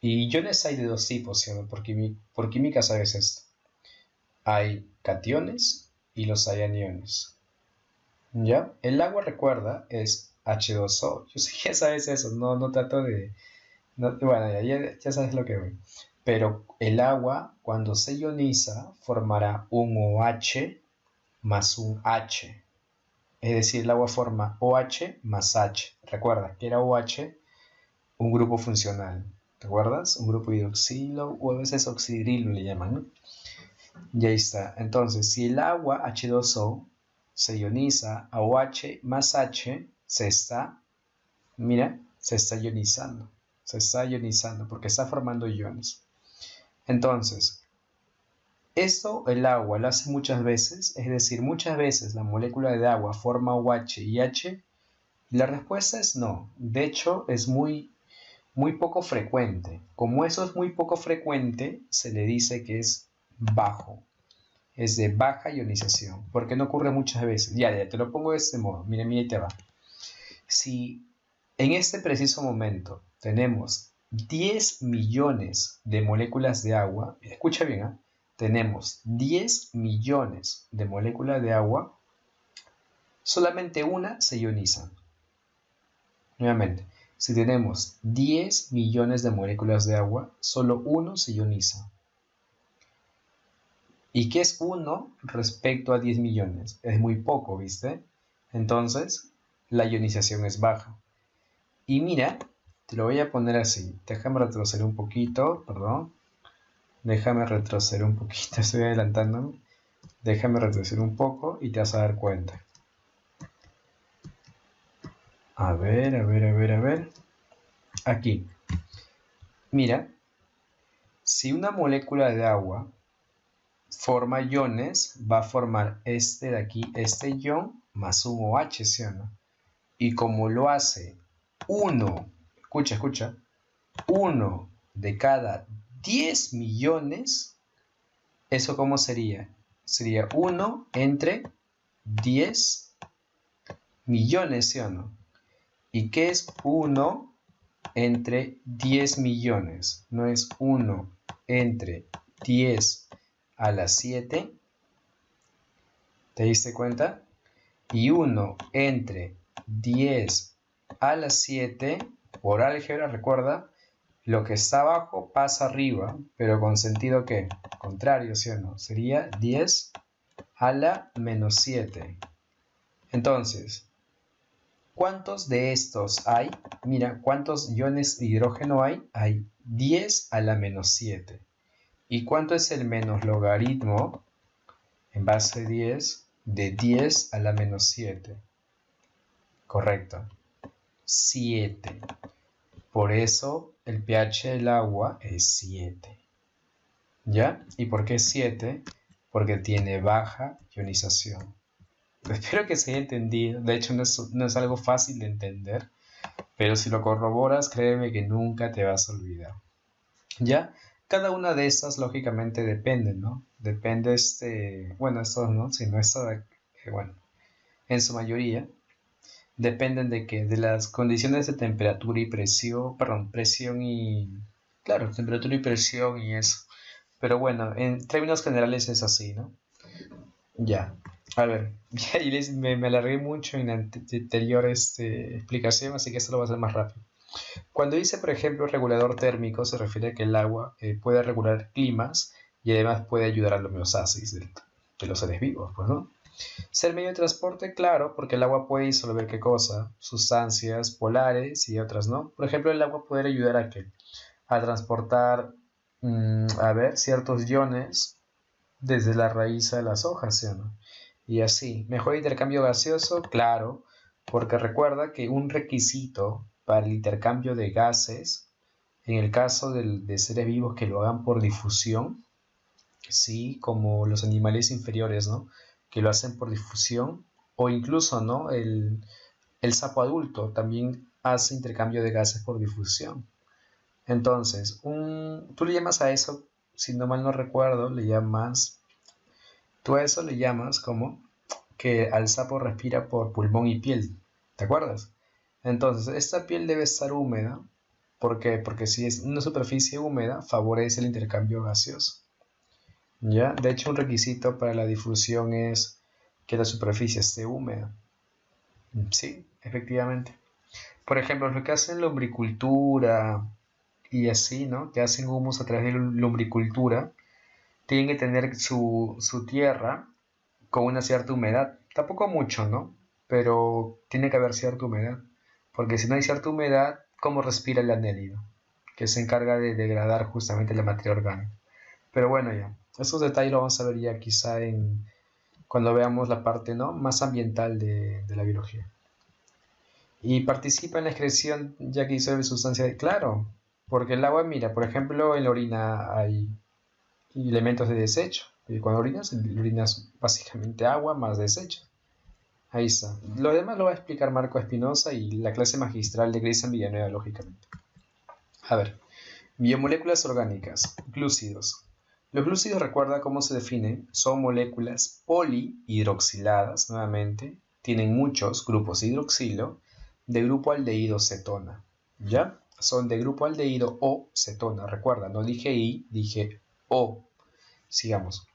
Y iones hay de dos tipos, ¿sí? Por química sabes esto. Hay cationes y los hay aniones. ¿Ya? El agua, recuerda, es H2O. Yo sé que ya sabes eso, no trato de... bueno, ya sabes lo que voy. Pero el agua, cuando se ioniza, formará un OH más un H. Es decir, el agua forma OH más H. Recuerda que era OH un grupo funcional. ¿Te acuerdas? Un grupo hidroxilo o a veces oxidrilo le llaman, ¿no? Y ahí está. Entonces, si el agua H2O se ioniza a OH más H, se está ionizando. Se está ionizando porque está formando iones. Entonces, esto el agua lo hace muchas veces, es decir, muchas veces la molécula de agua forma OH y H, y la respuesta es no. De hecho, es muy poco frecuente. Como eso es muy poco frecuente, se le dice que es bajo. Es de baja ionización, porque no ocurre muchas veces. Ya, te lo pongo de este modo. Mira, y te va. Si en este preciso momento tenemos 10 millones de moléculas de agua, escucha bien, ¿eh? Tenemos 10 millones de moléculas de agua, solamente una se ioniza. Nuevamente, si tenemos 10 millones de moléculas de agua, solo uno se ioniza. ¿Y qué es 1 respecto a 10 millones? Es muy poco, ¿viste? Entonces, la ionización es baja. Y mira, te lo voy a poner así. Déjame retroceder un poquito, perdón. Déjame retroceder un poquito, estoy adelantándome. Déjame retroceder un poco y te vas a dar cuenta. A ver. Aquí. Mira, si una molécula de agua forma iones, va a formar este de aquí, este ion, más un OH, ¿sí o no? Y como lo hace uno, escucha, uno de cada 10 millones, ¿eso cómo sería? Sería 1 entre 10 millones, ¿sí o no? ¿Y qué es 1 entre 10 millones? ¿No es 1 entre 10 a la 7? ¿Te diste cuenta? Y 1 entre 10 a la 7, por álgebra, recuerda, lo que está abajo pasa arriba, pero con sentido ¿qué? Contrario, ¿sí o no? Sería 10 a la menos 7. Entonces, ¿cuántos de estos hay? Mira, ¿cuántos iones de hidrógeno hay? Hay 10 a la menos 7. ¿Y cuánto es el menos logaritmo en base a 10 de 10 a la menos 7? Correcto. 7. Por eso el pH del agua es 7. ¿Ya? ¿Y por qué 7? Porque tiene baja ionización. Espero que se haya entendido. De hecho, no es algo fácil de entender. Pero si lo corroboras, créeme que nunca te vas a olvidar. ¿Ya? Cada una de estas, lógicamente, depende, ¿no? Depende, bueno, estos no, sino esta, bueno, en su mayoría, dependen de qué, de las condiciones de temperatura y presión, perdón, presión y, claro, temperatura y presión y eso. Pero bueno, en términos generales es así, ¿no? Ya. A ver, ya me alargué mucho en la anterior explicación, así que esto lo voy a hacer más rápido. Cuando dice, por ejemplo, regulador térmico, se refiere a que el agua puede regular climas y además puede ayudar a la homeostasis de los seres vivos, pues, ¿no? Ser medio de transporte, claro, porque el agua puede disolver qué cosa, sustancias polares y otras, ¿no? Por ejemplo, el agua puede ayudar a qué, a transportar, a ver, ciertos iones desde la raíz a las hojas, ¿sí o no? Y así, mejor intercambio gaseoso, claro, porque recuerda que un requisito para el intercambio de gases, en el caso de seres vivos que lo hagan por difusión, sí, como los animales inferiores, ¿no? Que lo hacen por difusión, o incluso, ¿no? El sapo adulto también hace intercambio de gases por difusión. Entonces, tú le llamas a eso, si no mal no recuerdo, tú a eso le llamas como que al sapo respira por pulmón y piel, ¿te acuerdas? Entonces, esta piel debe estar húmeda. ¿Por qué? Porque si es una superficie húmeda, favorece el intercambio gaseoso. ¿Ya? De hecho, un requisito para la difusión es que la superficie esté húmeda. Sí, efectivamente. Por ejemplo, lo que hacen lombricultura y así, ¿no? Que hacen humus a través de lombricultura, tienen que tener su tierra con una cierta humedad. Tampoco mucho, ¿no? Pero tiene que haber cierta humedad. Porque si no hay cierta humedad, ¿cómo respira el anélido? Que se encarga de degradar justamente la materia orgánica. Pero bueno, ya. Esos detalles los vamos a ver ya quizá cuando veamos la parte, ¿no? Más ambiental de la biología. Y participa en la excreción ya que disuelve sustancias. Claro, porque el agua, mira, por ejemplo, en la orina hay elementos de desecho. Y cuando orinas básicamente agua más desecho. Ahí está. Lo demás lo va a explicar Marco Espinosa y la clase magistral de Cristian Villanueva, lógicamente. A ver, biomoléculas orgánicas, glúcidos. Los glúcidos, recuerda cómo se definen, son moléculas polihidroxiladas, nuevamente, tienen muchos grupos hidroxilo, de grupo aldehído cetona. ¿Ya? Son de grupo aldehído o cetona, recuerda, no dije I, dije O. Sigamos.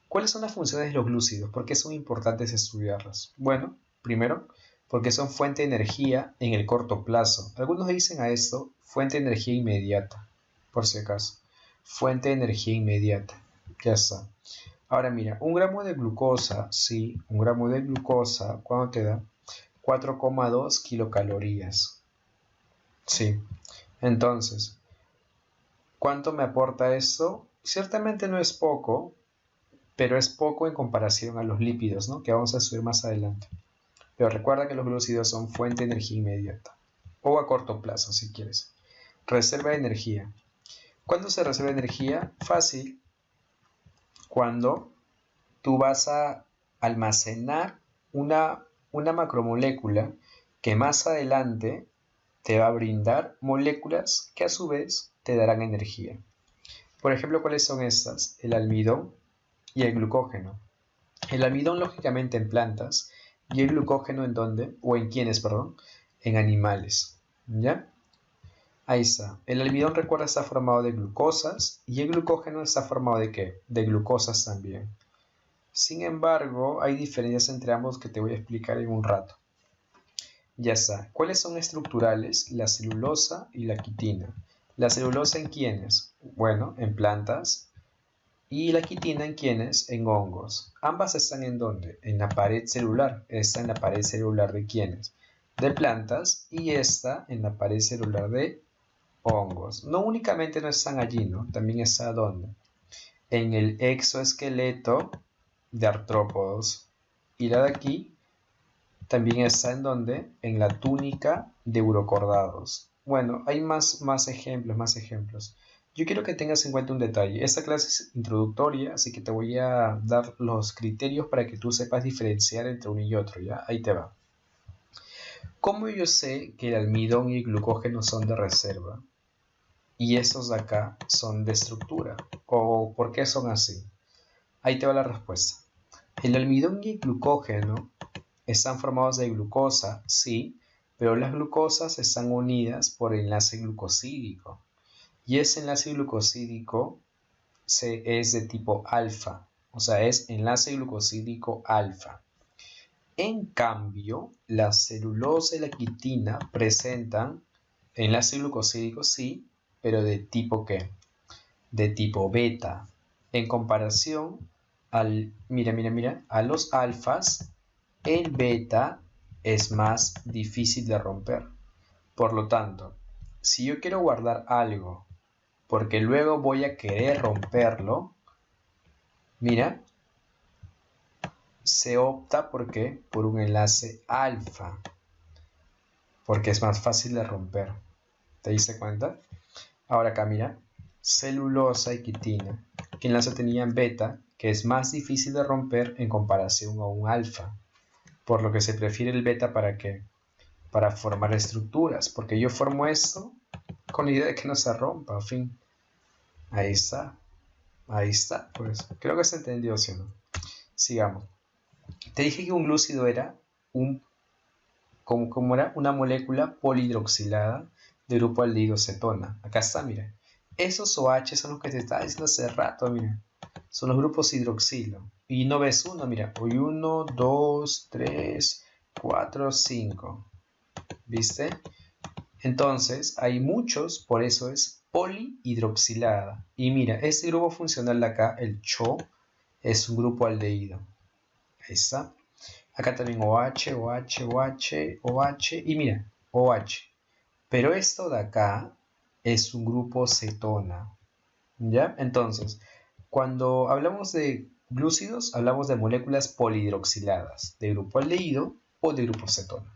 ¿Cuáles son las funciones de los glúcidos? ¿Por qué son importantes estudiarlas? Bueno, primero, porque son fuente de energía en el corto plazo. Algunos dicen a esto fuente de energía inmediata, por si acaso. Fuente de energía inmediata. Ya está. Ahora mira, un gramo de glucosa, sí, un gramo de glucosa, ¿cuánto te da? 4,2 kilocalorías. Sí, entonces, ¿cuánto me aporta esto? Ciertamente no es poco, pero es poco en comparación a los lípidos, ¿no? Que vamos a subir más adelante. Pero recuerda que los glúcidos son fuente de energía inmediata, o a corto plazo si quieres. Reserva de energía. ¿Cuándo se reserva energía? Fácil. Cuando tú vas a almacenar una macromolécula que más adelante te va a brindar moléculas que a su vez te darán energía. Por ejemplo, ¿cuáles son estas? El almidón y el glucógeno. El almidón lógicamente en plantas y el glucógeno en dónde, o en quiénes, perdón, en animales. ¿Ya? Ahí está. El almidón, recuerda, está formado de glucosas y el glucógeno está formado ¿de qué? De glucosas también. Sin embargo, hay diferencias entre ambos que te voy a explicar en un rato. Ya está. ¿Cuáles son estructurales? La celulosa y la quitina. ¿La celulosa en quiénes? Bueno, en plantas. ¿Y la quitina en quiénes? En hongos. ¿Ambas están en dónde? En la pared celular. Esta en la pared celular de quiénes? De plantas, y esta en la pared celular de hongos. No únicamente no están allí, ¿no? También está ¿dónde? En el exoesqueleto de artrópodos. Y la de aquí también está en ¿dónde? En la túnica de urocordados. Bueno, hay más ejemplos. Yo quiero que tengas en cuenta un detalle. Esta clase es introductoria, así que te voy a dar los criterios para que tú sepas diferenciar entre uno y otro, ¿ya? Ahí te va. ¿Cómo yo sé que el almidón y el glucógeno son de reserva y estos de acá son de estructura? ¿O por qué son así? Ahí te va la respuesta. El almidón y el glucógeno están formados de glucosa, sí, pero las glucosas están unidas por enlace glucosídico. Y ese enlace glucosídico es de tipo alfa, o sea, es enlace glucosídico alfa. En cambio, la celulosa y la quitina presentan enlace glucosídico, sí, pero de tipo ¿qué? De tipo beta. En comparación a los alfas, el beta es más difícil de romper. Por lo tanto, si yo quiero guardar algo porque luego voy a querer romperlo, mira, se opta ¿por qué? Por un enlace alfa, porque es más fácil de romper. ¿Te diste cuenta? Ahora acá mira, celulosa y quitina. ¿Qué enlace tenían? Beta, que es más difícil de romper en comparación a un alfa. Por lo que se prefiere el beta ¿para qué? Para formar estructuras, porque yo formo esto con la idea de que no se rompa, en fin. Ahí está, pues creo que se entendió, ¿sí o no? Sigamos. Te dije que un glúcido era ¿cómo era? Una molécula polihidroxilada de grupo aldehído cetona. Acá está, mira. Esos OH son los que te estaba diciendo hace rato, mira. Son los grupos hidroxilo. Y no ves uno, mira. Hoy 1, 2, 3, 4, 5. ¿Viste? Entonces, hay muchos, por eso es polihidroxilada. Y mira, este grupo funcional de acá, el CHO, es un grupo aldehído. Ahí está. Acá también OH, OH, OH, OH y mira, OH. Pero esto de acá es un grupo cetona. ¿Ya? Entonces, cuando hablamos de glúcidos, hablamos de moléculas polihidroxiladas, de grupo aldehído o de grupo cetona.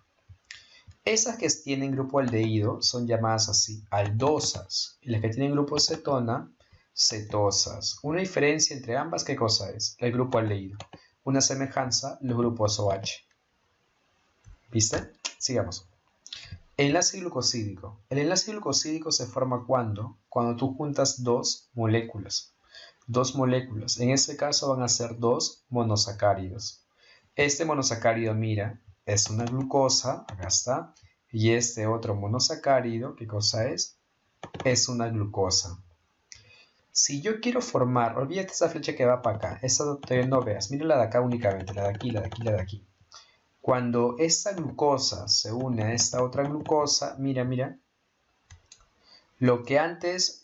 Esas que tienen grupo aldehído son llamadas así, aldosas, y las que tienen grupo cetona, cetosas. Una diferencia entre ambas, ¿qué cosa es? El grupo aldehído. Una semejanza, los grupos OH. ¿Viste? Sigamos. Enlace glucosídico. El enlace glucosídico se forma cuando tú juntas dos moléculas. Dos moléculas. En este caso van a ser dos monosacáridos. Este monosacárido, mira, es una glucosa, acá está, y este otro monosacárido, ¿qué cosa es? Es una glucosa. Si yo quiero formar, olvídate esa flecha que va para acá, esa no veas, mira la de acá únicamente, la de aquí, la de aquí, la de aquí. Cuando esta glucosa se une a esta otra glucosa, mira, lo que antes,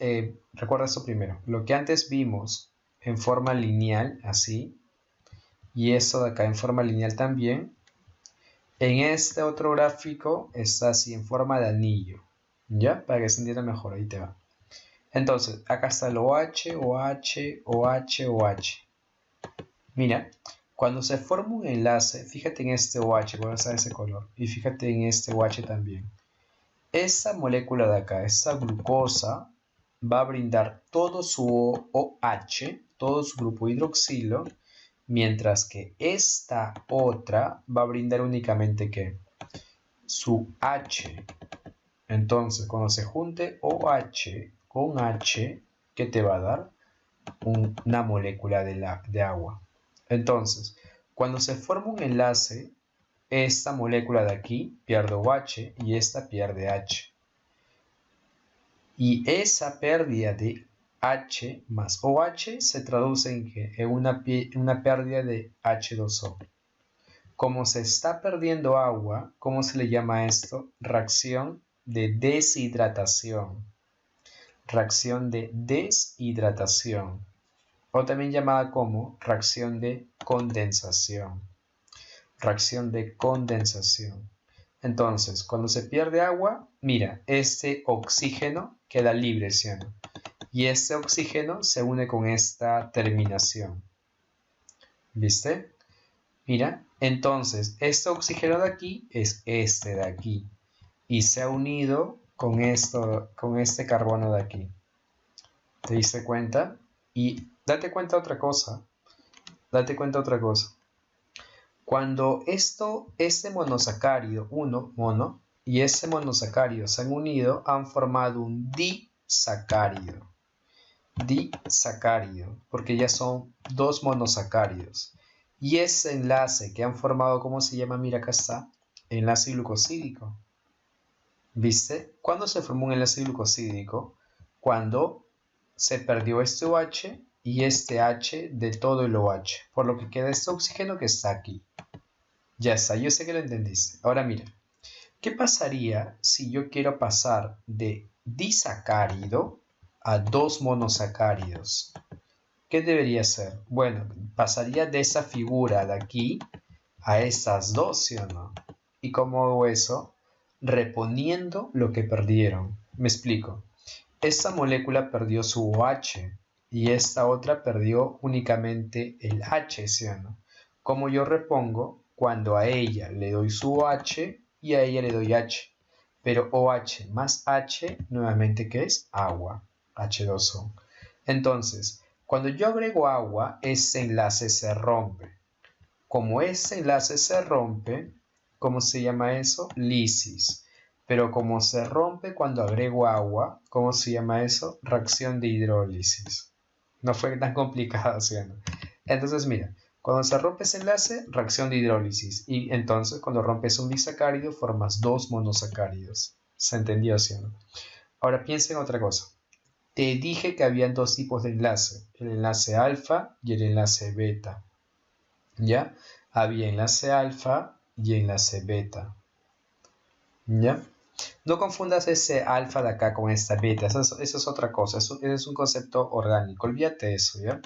recuerda esto primero, lo que antes vimos en forma lineal, así, y eso de acá en forma lineal también, En este otro gráfico está así en forma de anillo, ¿ya? Para que se entienda mejor, ahí te va. Entonces, acá está el OH, OH, OH, OH. Mira, cuando se forma un enlace, fíjate en este OH, voy a usar ese color, y fíjate en este OH también. Esta molécula de acá, esta glucosa, va a brindar todo su OH, todo su grupo hidroxilo, mientras que esta otra va a brindar únicamente ¿qué? Su H. Entonces, cuando se junte OH con H, ¿qué te va a dar? Una molécula de agua. Entonces, cuando se forma un enlace, esta molécula de aquí pierde OH y esta pierde H. Y esa pérdida de H más OH se traduce en una pérdida de H2O. Como se está perdiendo agua, ¿cómo se le llama esto? Reacción de deshidratación. Reacción de deshidratación. O también llamada como reacción de condensación. Reacción de condensación. Entonces, cuando se pierde agua, mira, este oxígeno queda libre, ¿sí o no? Y este oxígeno se une con esta terminación. ¿Viste? Mira, entonces, este oxígeno de aquí es este de aquí. Y se ha unido con este carbono de aquí. ¿Te diste cuenta? Y date cuenta otra cosa. Date cuenta otra cosa. Cuando este monosacárido, uno, mono, y este monosacárido se han unido, han formado un disacárido. Disacárido, porque ya son dos monosacáridos. Y ese enlace que han formado, ¿cómo se llama? Mira, acá está, enlace glucosídico. ¿Viste? ¿Cuándo se formó un enlace glucosídico? Cuando se perdió este OH y este H de todo el OH, por lo que queda este oxígeno que está aquí. Ya está, yo sé que lo entendiste. Ahora mira, ¿qué pasaría si yo quiero pasar de disacárido a dos monosacáridos? ¿Qué debería ser? Bueno, pasaría de esa figura de aquí a estas dos, ¿sí o no? ¿Y cómo hago eso? Reponiendo lo que perdieron. Me explico. Esta molécula perdió su OH y esta otra perdió únicamente el H, ¿sí o no? ¿Cómo yo repongo? Cuando a ella le doy su OH y a ella le doy H. Pero OH más H, nuevamente, ¿qué es? Agua, H2O. Entonces, cuando yo agrego agua, ese enlace se rompe. Como ese enlace se rompe, ¿cómo se llama eso? Lisis. Pero como se rompe cuando agrego agua, ¿cómo se llama eso? Reacción de hidrólisis. No fue tan complicado, ¿sí o no? Entonces, mira, cuando se rompe ese enlace, reacción de hidrólisis. Y entonces, cuando rompes un disacárido, formas dos monosacáridos. ¿Se entendió, sí o no? Ahora piensa en otra cosa. Te dije que habían dos tipos de enlace, el enlace alfa y el enlace beta. ¿Ya? Había enlace alfa y enlace beta. ¿Ya? No confundas ese alfa de acá con esta beta, eso es otra cosa, eso es un concepto orgánico, olvídate eso, ¿ya?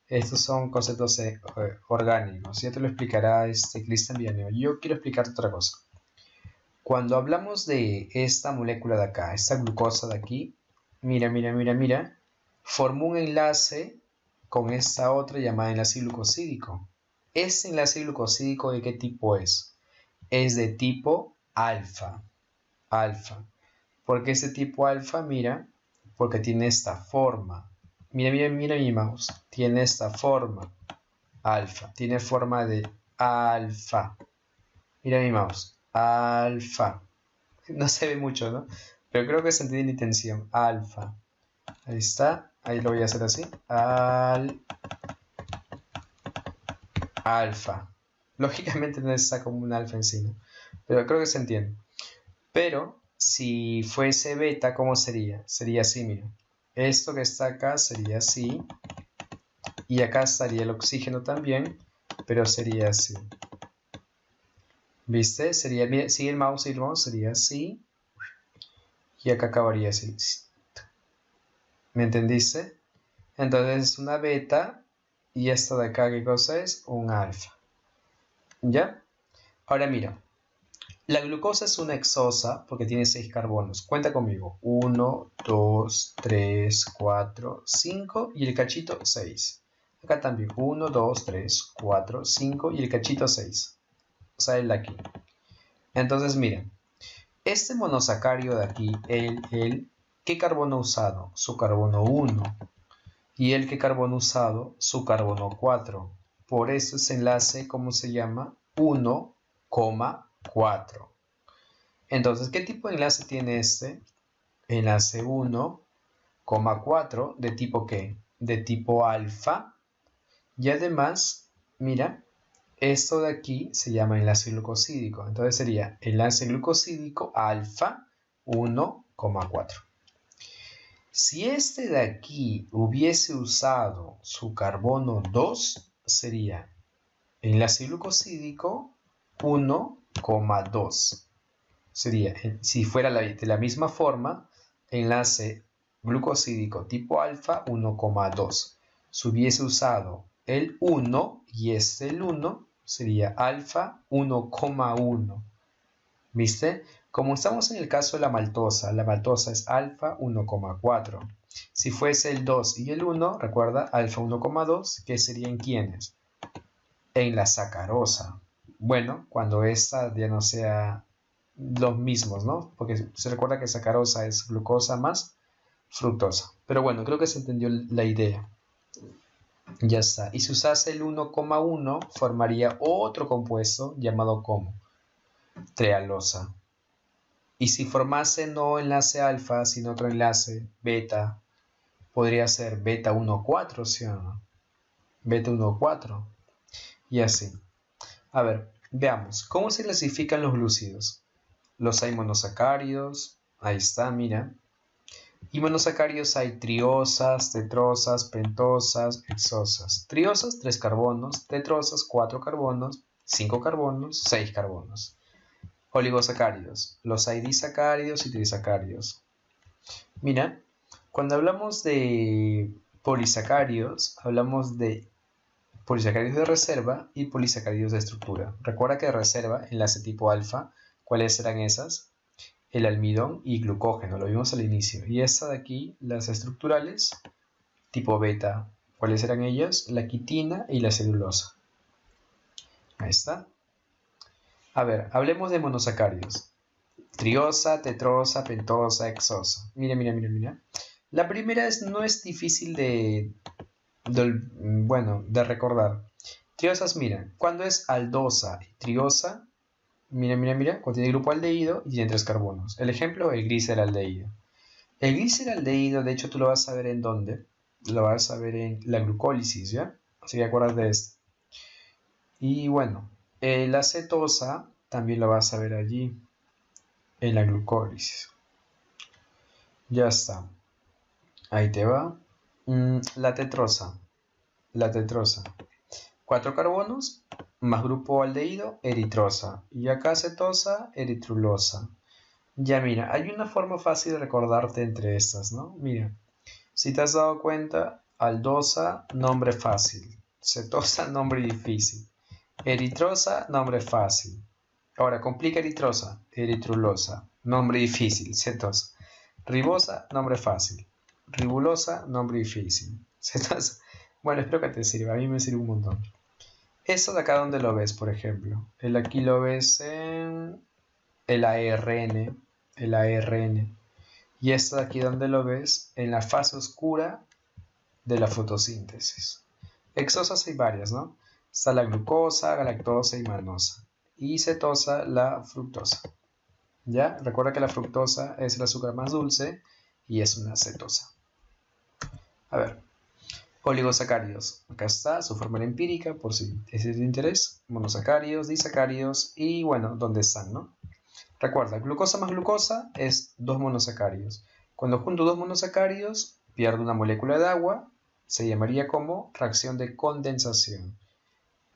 Estos son conceptos orgánicos, ya te lo explicará Cristian Villanueva. Yo quiero explicarte otra cosa. Cuando hablamos de esta molécula de acá, esta glucosa de aquí, mira, formó un enlace con esta otra llamada enlace glucosídico. ¿Este enlace glucosídico de qué tipo es? Es de tipo alfa. Alfa. ¿Por qué es de tipo alfa? Mira, porque tiene esta forma. Mira mi mouse. Tiene esta forma. Alfa. Tiene forma de alfa. Mira mi mouse. Alfa. No se ve mucho, ¿no? Pero creo que se entiende la intención. Alfa. Ahí está. Ahí lo voy a hacer así. Alfa. Lógicamente no está como un alfa en sí, ¿no? Pero creo que se entiende. Pero si fuese beta, ¿cómo sería? Sería así, mira. Esto que está acá sería así. Y acá estaría el oxígeno también, pero sería así. ¿Viste? Sería, mira, sigue el mouse, sería así. Y acá acabaría así. ¿Me entendiste? Entonces es una beta. Y esto de acá, ¿qué cosa es? Un alfa. ¿Ya? Ahora mira. La glucosa es una hexosa porque tiene 6 carbonos. Cuenta conmigo. 1, 2, 3, 4, 5 y el cachito 6. Acá también 1, 2, 3, 4, 5 y el cachito 6. O sea, el de aquí. Entonces, miren. Este monosacario de aquí, ¿qué carbono usado? Su carbono 1. Y el que carbono usado, su carbono 4. Por eso ese enlace, ¿cómo se llama? 1,4. Entonces, ¿qué tipo de enlace tiene este? Enlace 1,4. ¿De tipo qué? De tipo alfa. Y además, mira, esto de aquí se llama enlace glucosídico. Entonces sería enlace glucosídico alfa 1,4. Si este de aquí hubiese usado su carbono 2, sería enlace glucosídico 1,2. Sería, si fuera de la misma forma, enlace glucosídico tipo alfa 1,2. Si hubiese usado el 1 y este el 1, sería alfa 1,1. ¿Viste? Como estamos en el caso de la maltosa es alfa 1,4. Si fuese el 2 y el 1, recuerda, alfa 1,2, ¿qué serían quiénes? En la sacarosa. Bueno, cuando esta ya no sea los mismos, ¿no? Porque se recuerda que sacarosa es glucosa más fructosa. Pero bueno, creo que se entendió la idea. Ya está. Y si usase el 1,1, formaría otro compuesto llamado como trealosa. Y si formase no enlace alfa, sino otro enlace beta, podría ser beta 1,4, ¿sí o no? Beta 1,4. Y así. A ver, veamos. ¿Cómo se clasifican los glúcidos? Los hay monosacáridos. Ahí está, mira. Y monosacáridos hay triosas, tetrosas, pentosas, hexosas. Triosas, 3 carbonos. Tetrosas, 4 carbonos. 5 carbonos, 6 carbonos. Oligosacáridos. Los hay disacáridos y trisacáridos. Mira, cuando hablamos de polisacáridos, hablamos de polisacáridos de reserva y polisacáridos de estructura. Recuerda que de reserva, enlace tipo alfa, ¿cuáles eran esas? El almidón y glucógeno, lo vimos al inicio. Y esta de aquí, las estructurales, tipo beta, ¿cuáles eran ellas? La quitina y la celulosa. Ahí está. A ver, hablemos de monosacáridos. Triosa, tetrosa, pentosa, hexosa. Mira, mira, mira, mira. La primera no es difícil de recordar. Triosas, mira, cuando es aldosa y triosa, mira, mira, mira, contiene grupo aldehído y tiene 3 carbonos. El ejemplo, el gliceraldehído. El gliceraldehído, de hecho, tú lo vas a ver en dónde. Lo vas a ver en la glucólisis, ¿ya? Así que acuerdas de esto. Y bueno, la cetosa también lo vas a ver allí, en la glucólisis. Ya está. Ahí te va. La tetrosa. La tetrosa. 4 carbonos, más grupo aldehído, eritrosa. Y acá cetosa, eritrulosa. Ya mira, hay una forma fácil de recordarte entre estas, ¿no? Mira, si te has dado cuenta, aldosa, nombre fácil. Cetosa, nombre difícil. Eritrosa, nombre fácil. Ahora, complica eritrosa, eritrulosa. Nombre difícil, cetosa. Ribosa, nombre fácil. Ribulosa, nombre difícil. Cetosa. Bueno, espero que te sirva. A mí me sirve un montón. Esto de acá, ¿dónde lo ves, por ejemplo? Aquí lo ves en el ARN. El ARN. Y esto de aquí, ¿dónde lo ves? En la fase oscura de la fotosíntesis. Hexosas hay varias, ¿no? Está la glucosa, galactosa y manosa. Y cetosa, la fructosa. ¿Ya? Recuerda que la fructosa es el azúcar más dulce y es una cetosa. A ver. Oligosacáridos. Acá está su fórmula empírica por si es de interés. Monosacáridos, disacáridos y bueno, ¿dónde están, no? Recuerda, glucosa más glucosa es 2 monosacáridos. Cuando junto 2 monosacáridos, pierde una molécula de agua, se llamaría como reacción de condensación.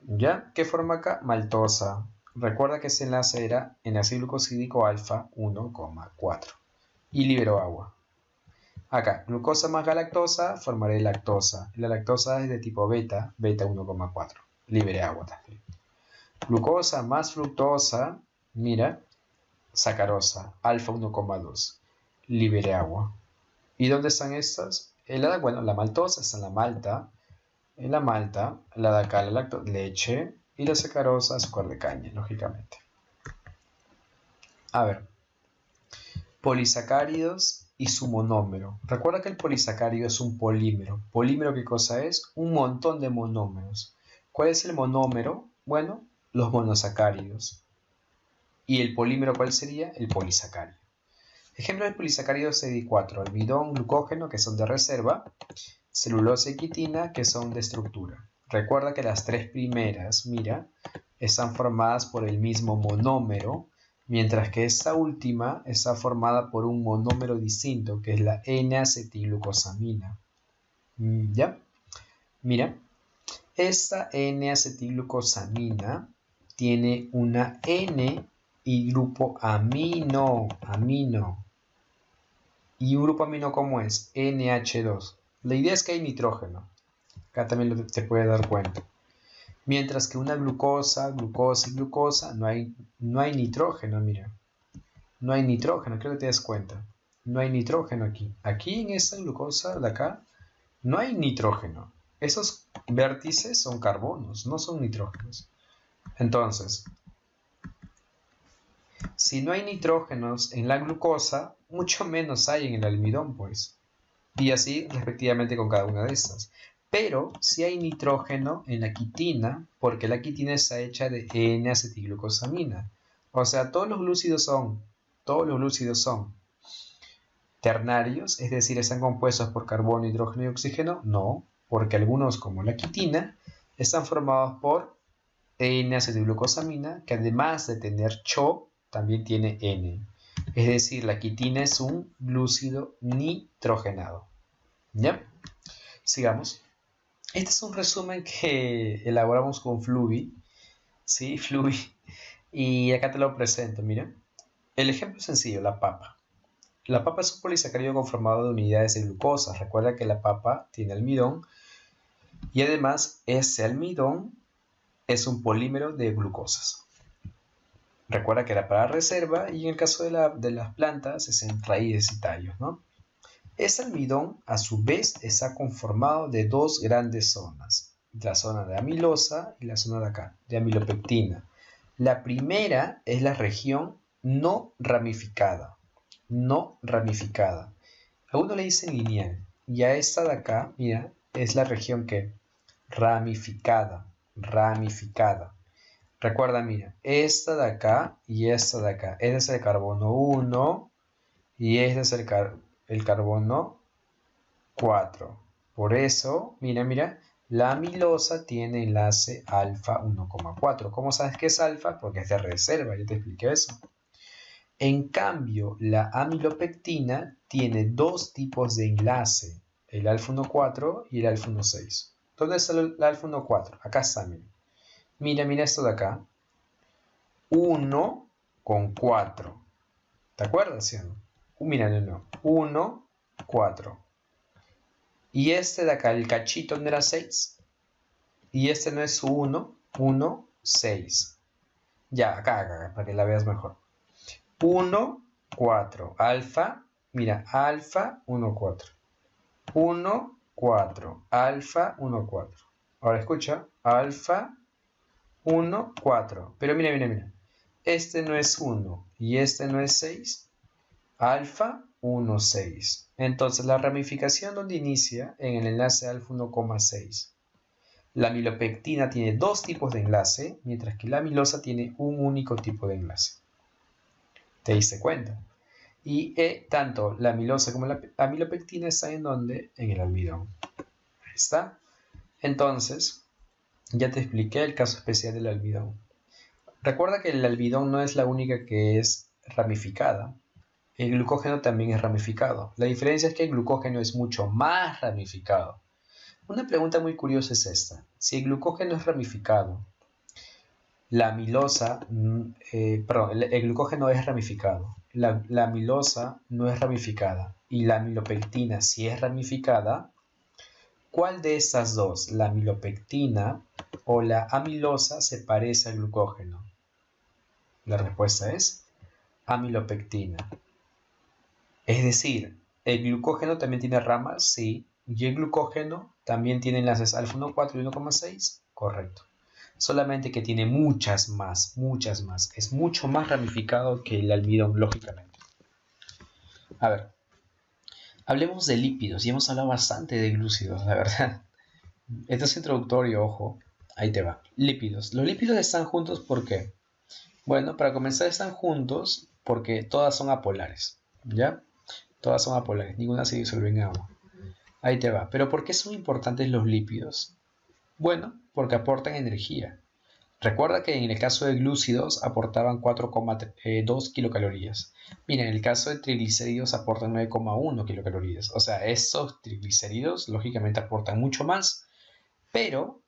¿Ya? ¿Qué forma acá? Maltosa. Recuerda que ese enlace era enlace glucosídico alfa 1,4 y liberó agua. Acá, glucosa más galactosa formaré lactosa. La lactosa es de tipo beta, beta 1,4. Liberé agua también. Glucosa más fructosa, mira, sacarosa, alfa 1,2. Libere agua. ¿Y dónde están estas? Bueno, la maltosa está en la malta. En la malta, la de acá, la leche. Y la sacarosa, azúcar de caña, lógicamente. A ver. Polisacáridos y su monómero. Recuerda que el polisacárido es un polímero. ¿Polímero qué cosa es? Un montón de monómeros. ¿Cuál es el monómero? Bueno, los monosacáridos. ¿Y el polímero cuál sería? El polisacárido. Ejemplos de polisacáridos CD4, almidón, glucógeno, que son de reserva, celulosa y quitina, que son de estructura. Recuerda que las tres primeras, mira, están formadas por el mismo monómero, mientras que esta última está formada por un monómero distinto, que es la N-acetilglucosamina. ¿Ya? Mira, esta N-acetilglucosamina tiene una N y grupo amino. ¿Y un grupo amino cómo es? NH2. La idea es que hay nitrógeno. Acá también te puedes dar cuenta. Mientras que una glucosa y glucosa, no hay nitrógeno, mira. No hay nitrógeno, creo que te das cuenta. No hay nitrógeno aquí. Aquí en esta glucosa de acá, no hay nitrógeno. Esos vértices son carbonos, no son nitrógenos. Entonces, si no hay nitrógenos en la glucosa, mucho menos hay en el almidón, pues. Y así respectivamente con cada una de estas. Pero si hay nitrógeno en la quitina, porque la quitina está hecha de N-acetilglucosamina. O sea, todos los glúcidos son ternarios, es decir, están compuestos por carbono, hidrógeno y oxígeno. No, porque algunos, como la quitina, están formados por N-acetilglucosamina, que además de tener CHO, también tiene N. Es decir, la quitina es un glúcido nitrogenado. ¿Ya? Sigamos. Este es un resumen que elaboramos con Fluvi. ¿Sí? Fluvi. Y acá te lo presento, mira. El ejemplo es sencillo, la papa. La papa es un polisacárido conformado de unidades de glucosa. Recuerda que la papa tiene almidón y además ese almidón es un polímero de glucosas. Recuerda que era para reserva y en el caso de las plantas es en raíces y tallos, ¿no? Este almidón, a su vez, está conformado de dos grandes zonas, la zona de amilosa y la zona de acá, de amilopectina. La primera es la región no ramificada. A uno le dicen lineal, y a esta de acá, mira, es la región que ramificada. Recuerda, mira, esta de acá y esta de acá. Este es el carbono 1 y este es el carbono 4. Por eso, mira, la amilosa tiene enlace alfa 1,4. ¿Cómo sabes que es alfa? Porque es de reserva, ya te expliqué eso. En cambio, la amilopectina tiene dos tipos de enlace, el alfa 1,4 y el alfa 1,6. ¿Dónde está el alfa 1,4? Acá está, mira. Mira esto de acá. 1 con 4. ¿Te acuerdas, sí o no? Mira, no. 1, 4. Y este de acá, el cachito no era 6. Y este no es 1, 1, 6. Ya, acá, para que la veas mejor. 1, 4. Alfa, mira, alfa, 1, 4. 1, 4. Alfa, 1, 4. Ahora escucha, alfa, 1, 4. Pero mira. Este no es 1 y este no es 6. Alfa 1, 6. Entonces la ramificación donde inicia en el enlace alfa 1,6. La amilopectina tiene dos tipos de enlace, mientras que la amilosa tiene un único tipo de enlace. ¿Te diste cuenta? Y tanto la amilosa como la amilopectina están en donde? En el almidón. Ahí está. Entonces, ya te expliqué el caso especial del almidón. Recuerda que el almidón no es la única que es ramificada. El glucógeno también es ramificado. La diferencia es que el glucógeno es mucho más ramificado. Una pregunta muy curiosa es esta. Si el glucógeno es ramificado, la amilosa, el glucógeno es ramificado. La amilosa no es ramificada. Y la amilopectina sí es ramificada. ¿Cuál de estas dos, la amilopectina o la amilosa, se parece al glucógeno? La respuesta es amilopectina. Es decir, ¿el glucógeno también tiene ramas? Sí. ¿Y el glucógeno también tiene enlaces alfa 1,4 y 1,6? Correcto. Solamente que tiene muchas más. Es mucho más ramificado que el almidón, lógicamente. A ver, hablemos de lípidos. Y hemos hablado bastante de glúcidos, la verdad. Esto es introductorio, ojo. Ahí te va. Lípidos. Los lípidos están juntos ¿por qué? Bueno, para comenzar están juntos porque todas son apolares. ¿Ya? Todas son apolares. Ninguna se disuelve en agua. Ahí te va. ¿Pero por qué son importantes los lípidos? Bueno, porque aportan energía. Recuerda que en el caso de glúcidos aportaban 4,2 kilocalorías. Mira, en el caso de triglicéridos aportan 9,1 kilocalorías. O sea, estos triglicéridos lógicamente aportan mucho más, pero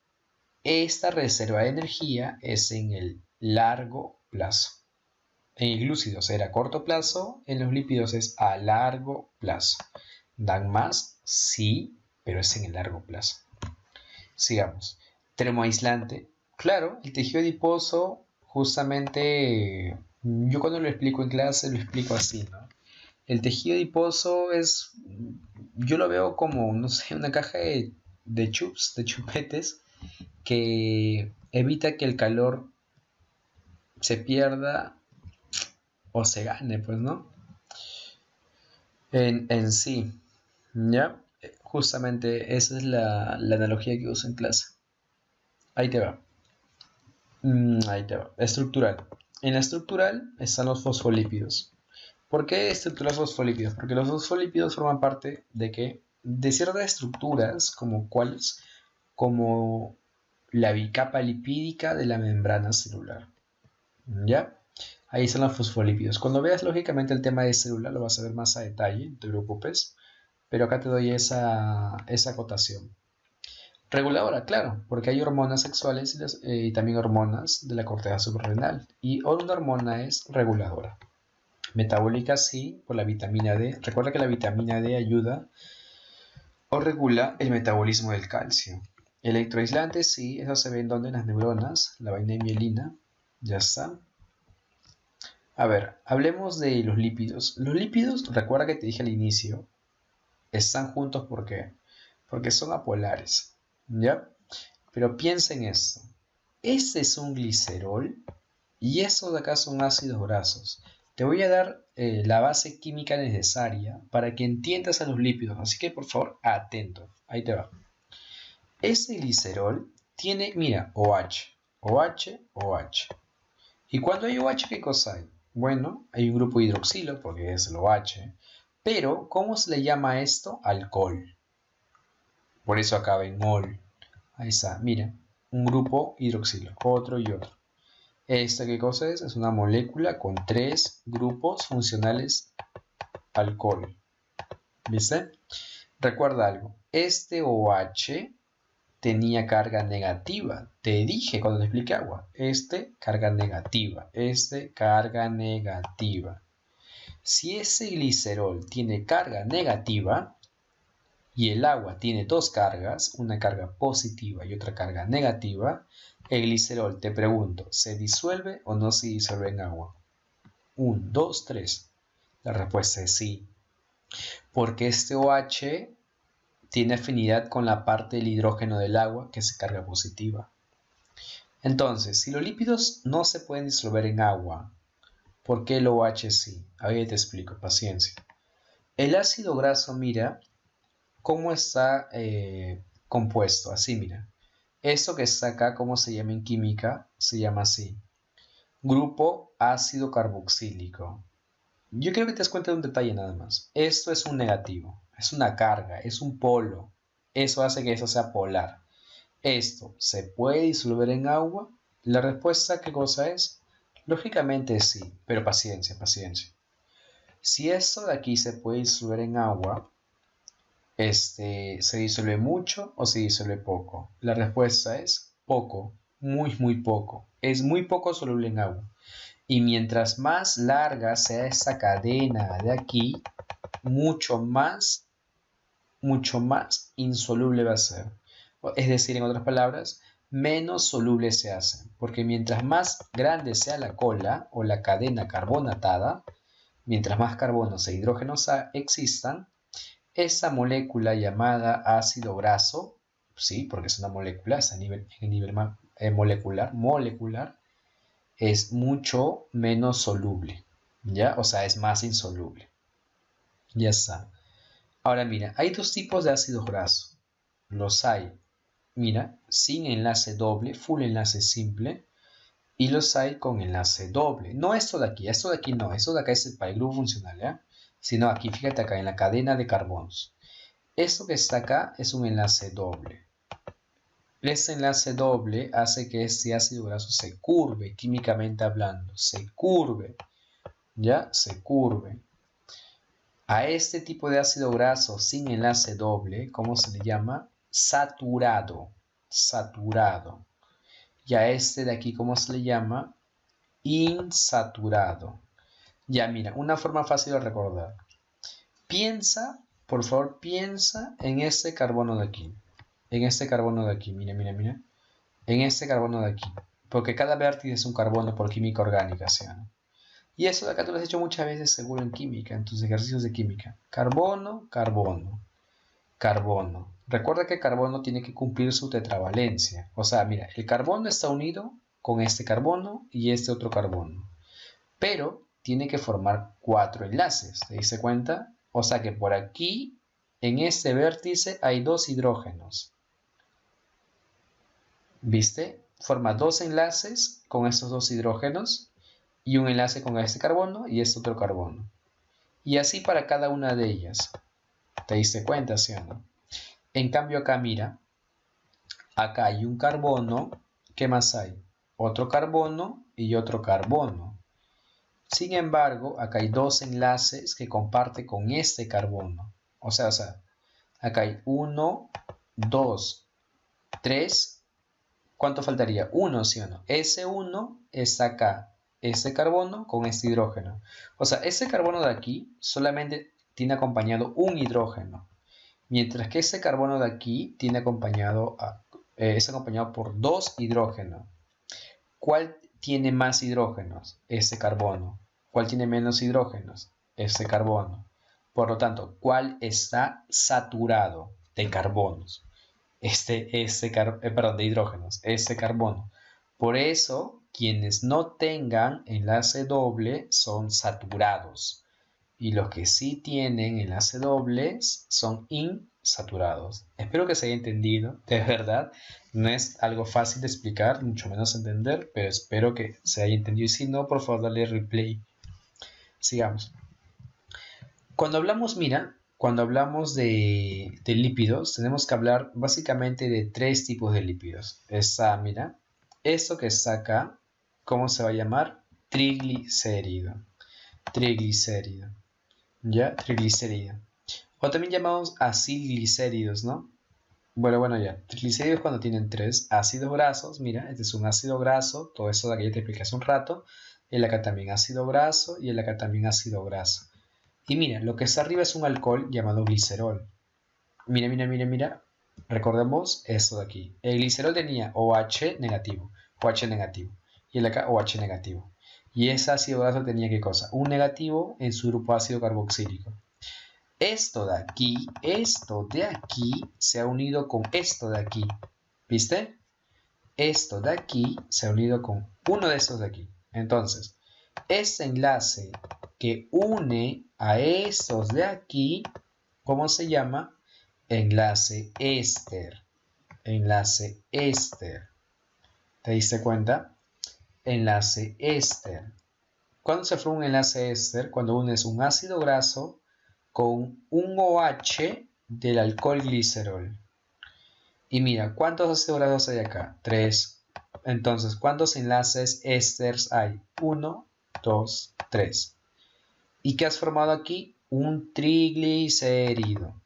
esta reserva de energía es en el largo plazo. En el glúcidos era a corto plazo, en los lípidos es a largo plazo. ¿Dan más? Sí, pero es en el largo plazo. Sigamos. Termoaislante. Claro, el tejido adiposo, justamente, yo cuando lo explico en clase lo explico así, ¿no? El tejido adiposo es, yo lo veo como, no sé, una caja de chups, de chupetes, que evita que el calor se pierda o se gane, pues, ¿no? En sí, ¿ya? Justamente esa es la analogía que uso en clase. Ahí te va. Ahí te va. Estructural. En la estructural están los fosfolípidos. ¿Por qué estructuras fosfolípidos? Porque los fosfolípidos forman parte de que de ciertas estructuras, como cuáles, como la bicapa lipídica de la membrana celular. ¿Ya? Ahí están los fosfolípidos. Cuando veas lógicamente el tema de célula lo vas a ver más a detalle, no te preocupes, pero acá te doy esa acotación. Reguladora, claro, porque hay hormonas sexuales y también hormonas de la corteza suprarrenal. Y una hormona es reguladora. Metabólica sí, por la vitamina D. Recuerda que la vitamina D ayuda o regula el metabolismo del calcio. Electroaislante sí, eso se ve en donde en las neuronas, la vaina de mielina. Ya está. A ver, hablemos de los lípidos. Los lípidos, recuerda que te dije al inicio, están juntos ¿por qué? Porque son apolares. ¿Ya? Pero piensa en esto. Este es un glicerol y estos de acá son ácidos grasos. Te voy a dar la base química necesaria para que entiendas a los lípidos. Así que por favor, atento. Ahí te va. Este glicerol tiene, mira, OH, OH, OH. ¿Y cuando hay OH qué cosa hay? Bueno, hay un grupo hidroxilo porque es el OH. Pero, ¿cómo se le llama a esto? Alcohol. Por eso acaba en ol. Ahí está, mira, un grupo hidroxilo, otro y otro. ¿Esta qué cosa es? Es una molécula con 3 grupos funcionales alcohol. ¿Viste? Recuerda algo. Este OH tenía carga negativa. Te dije cuando te expliqué agua. Este, carga negativa. Este, carga negativa. Si ese glicerol tiene carga negativa y el agua tiene dos cargas, una carga positiva y otra carga negativa, el glicerol, te pregunto, ¿se disuelve o no se disuelve en agua? 1, 2, 3. La respuesta es sí. Porque este OH tiene afinidad con la parte del hidrógeno del agua que es carga positiva. Entonces, si los lípidos no se pueden disolver en agua, ¿por qué el OH sí? Ahí te explico, paciencia. El ácido graso, mira cómo está compuesto, así mira. Esto que está acá, ¿cómo se llama en química? Se llama así. Grupo ácido carboxílico. Yo quiero que te des cuenta de un detalle nada más. Esto es un negativo, es una carga, es un polo. Eso hace que eso sea polar. ¿Esto se puede disolver en agua? La respuesta, ¿qué cosa es? Lógicamente sí, pero paciencia, paciencia. Si esto de aquí se puede disolver en agua, ¿se disuelve mucho o se disuelve poco? La respuesta es poco, muy, muy poco. Es muy poco soluble en agua. Y mientras más larga sea esta cadena de aquí, mucho más insoluble va a ser. Es decir, en otras palabras, menos solubles se hacen, porque mientras más grande sea la cola o la cadena carbonatada, mientras más carbonos e hidrógenos existan, esa molécula llamada ácido graso, sí, porque es una molécula, está en nivel molecular, es mucho menos soluble, ¿ya? O sea, es más insoluble. Ya está. Ahora mira, hay dos tipos de ácidos grasos. Los hay, mira, sin enlace doble, full enlace simple, y los hay con enlace doble. No esto de aquí no, esto de acá es para el grupo funcional, ¿ya? Sino aquí, fíjate acá, en la cadena de carbonos. Esto que está acá es un enlace doble. Este enlace doble hace que este ácido graso se curve, químicamente hablando, se curve, ¿ya? Se curve. A este tipo de ácido graso sin enlace doble, ¿cómo se le llama? Saturado, saturado. Y a este de aquí, ¿cómo se le llama? Insaturado. Ya, mira, una forma fácil de recordar. Piensa, por favor, piensa en este carbono de aquí. En este carbono de aquí, mira, mira, mira. En este carbono de aquí. Porque cada vértice es un carbono por química orgánica, ¿sí? Y eso de acá tú lo has hecho muchas veces seguro en química, en tus ejercicios de química. Carbono, carbono, carbono. Recuerda que el carbono tiene que cumplir su tetravalencia. O sea, mira, el carbono está unido con este carbono y este otro carbono. Pero tiene que formar 4 enlaces, ¿te diste cuenta? O sea que por aquí, en este vértice, hay 2 hidrógenos. ¿Viste? Forma 2 enlaces con estos 2 hidrógenos y un enlace con este carbono y este otro carbono. Y así para cada una de ellas. ¿Te diste cuenta, sí o no? En cambio acá, mira, acá hay un carbono. ¿Qué más hay? Otro carbono y otro carbono. Sin embargo, acá hay 2 enlaces que comparte con este carbono. O sea, acá hay 1, 2, 3. ¿Cuánto faltaría? 1, ¿sí o no? Ese 1 está acá, este carbono con este hidrógeno. O sea, este carbono de aquí solamente tiene acompañado un hidrógeno. Mientras que este carbono de aquí tiene es acompañado por 2 hidrógenos. ¿Cuál tiene más hidrógenos? Este carbono. ¿Cuál tiene menos hidrógenos? Este carbono. Por lo tanto, ¿cuál está saturado de carbonos? De hidrógenos, este carbono. Por eso, quienes no tengan enlace doble son saturados. Y los que sí tienen enlace doble son insaturados. Espero que se haya entendido, de verdad. No es algo fácil de explicar, mucho menos entender, pero espero que se haya entendido. Y si no, por favor, dale replay. Sigamos. Cuando hablamos, mira, cuando hablamos de lípidos, tenemos que hablar básicamente de 3 tipos de lípidos. Está, mira, esto que está acá, ¿cómo se va a llamar? Triglicérido. Triglicérido. ¿Ya? Triglicérido. O también llamamos acilglicéridos, ¿no? Bueno, ya. Triglicéridos cuando tienen 3 ácidos grasos. Mira, este es un ácido graso. Todo eso de que ya te expliqué hace un rato. El acá también ácido graso y el acá también ácido graso. Y mira, lo que está arriba es un alcohol llamado glicerol. Mira, mira, mira, mira. Recordemos esto de aquí. El glicerol tenía OH negativo. OH negativo. Y el acá OH negativo. Y ese ácido graso tenía ¿qué cosa? Un negativo en su grupo ácido carboxílico. Esto de aquí se ha unido con esto de aquí. ¿Viste? Esto de aquí se ha unido con uno de estos de aquí. Entonces, este enlace que une a estos de aquí, ¿cómo se llama? Enlace éster. Enlace éster. ¿Te diste cuenta? Enlace éster. ¿Cuándo se forma un enlace éster? Cuando unes un ácido graso con un OH del alcohol glicerol. Y mira, ¿cuántos ácidos grasos hay acá? 3. Entonces, ¿cuántos enlaces ésters hay? 1, 2, 3. ¿Y qué has formado aquí? Un triglicérido.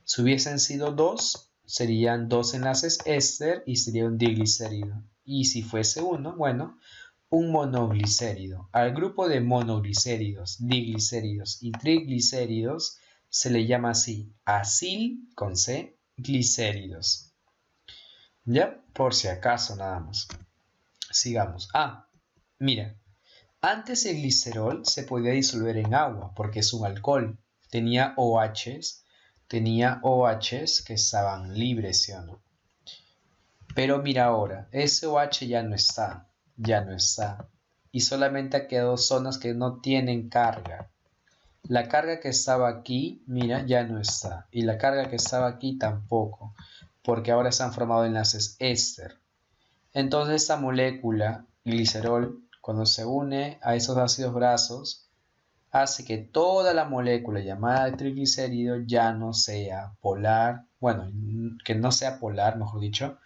Si hubiesen sido 2, serían 2 enlaces éster y sería un diglicérido. Y si fuese 1, bueno, un monoglicérido. Al grupo de monoglicéridos, diglicéridos y triglicéridos se le llama así, acil con C, glicéridos. ¿Ya? Por si acaso nada más. Sigamos. Ah, mira. Antes el glicerol se podía disolver en agua porque es un alcohol. Tenía OHs que estaban libres, ¿sí o no? Pero mira ahora, ese OH ya no está. Y solamente ha quedado zonas que no tienen carga. La carga que estaba aquí, mira, ya no está. Y la carga que estaba aquí tampoco, porque ahora se han formado enlaces éster. Entonces esta molécula, glicerol, cuando se une a esos ácidos grasos, hace que toda la molécula llamada triglicérido ya no sea polar, bueno, que no sea polar, mejor dicho,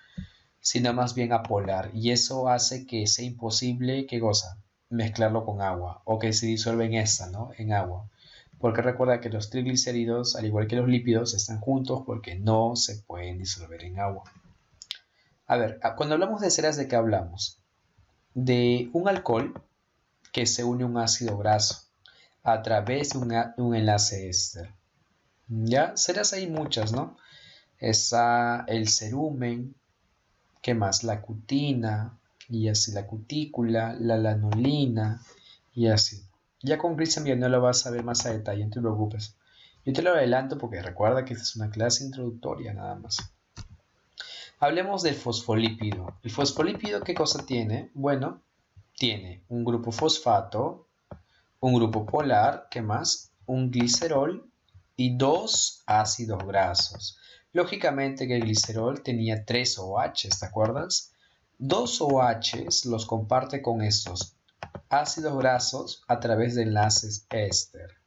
sino más bien apolar. Y eso hace que sea imposible, ¿qué cosa? Mezclarlo con agua o que se disuelva en esta, ¿no? En agua. Porque recuerda que los triglicéridos, al igual que los lípidos, están juntos porque no se pueden disolver en agua. A ver, cuando hablamos de ceras, ¿de qué hablamos? De un alcohol que se une a un ácido graso a través de un enlace éster. ¿Ya? Ceras hay muchas, ¿no? Está el cerumen, ¿qué más? La cutina, y así la cutícula, la lanolina, y así. Ya con Christian no lo vas a ver más a detalle, no te preocupes. Yo te lo adelanto porque recuerda que esta es una clase introductoria nada más. Hablemos del fosfolípido. ¿El fosfolípido qué cosa tiene? Bueno, tiene un grupo fosfato, un grupo polar, ¿qué más? Un glicerol y dos ácidos grasos. Lógicamente que el glicerol tenía 3 OHs, ¿te acuerdas? 2 OHs los comparte con estos ácidos grasos a través de enlaces éster.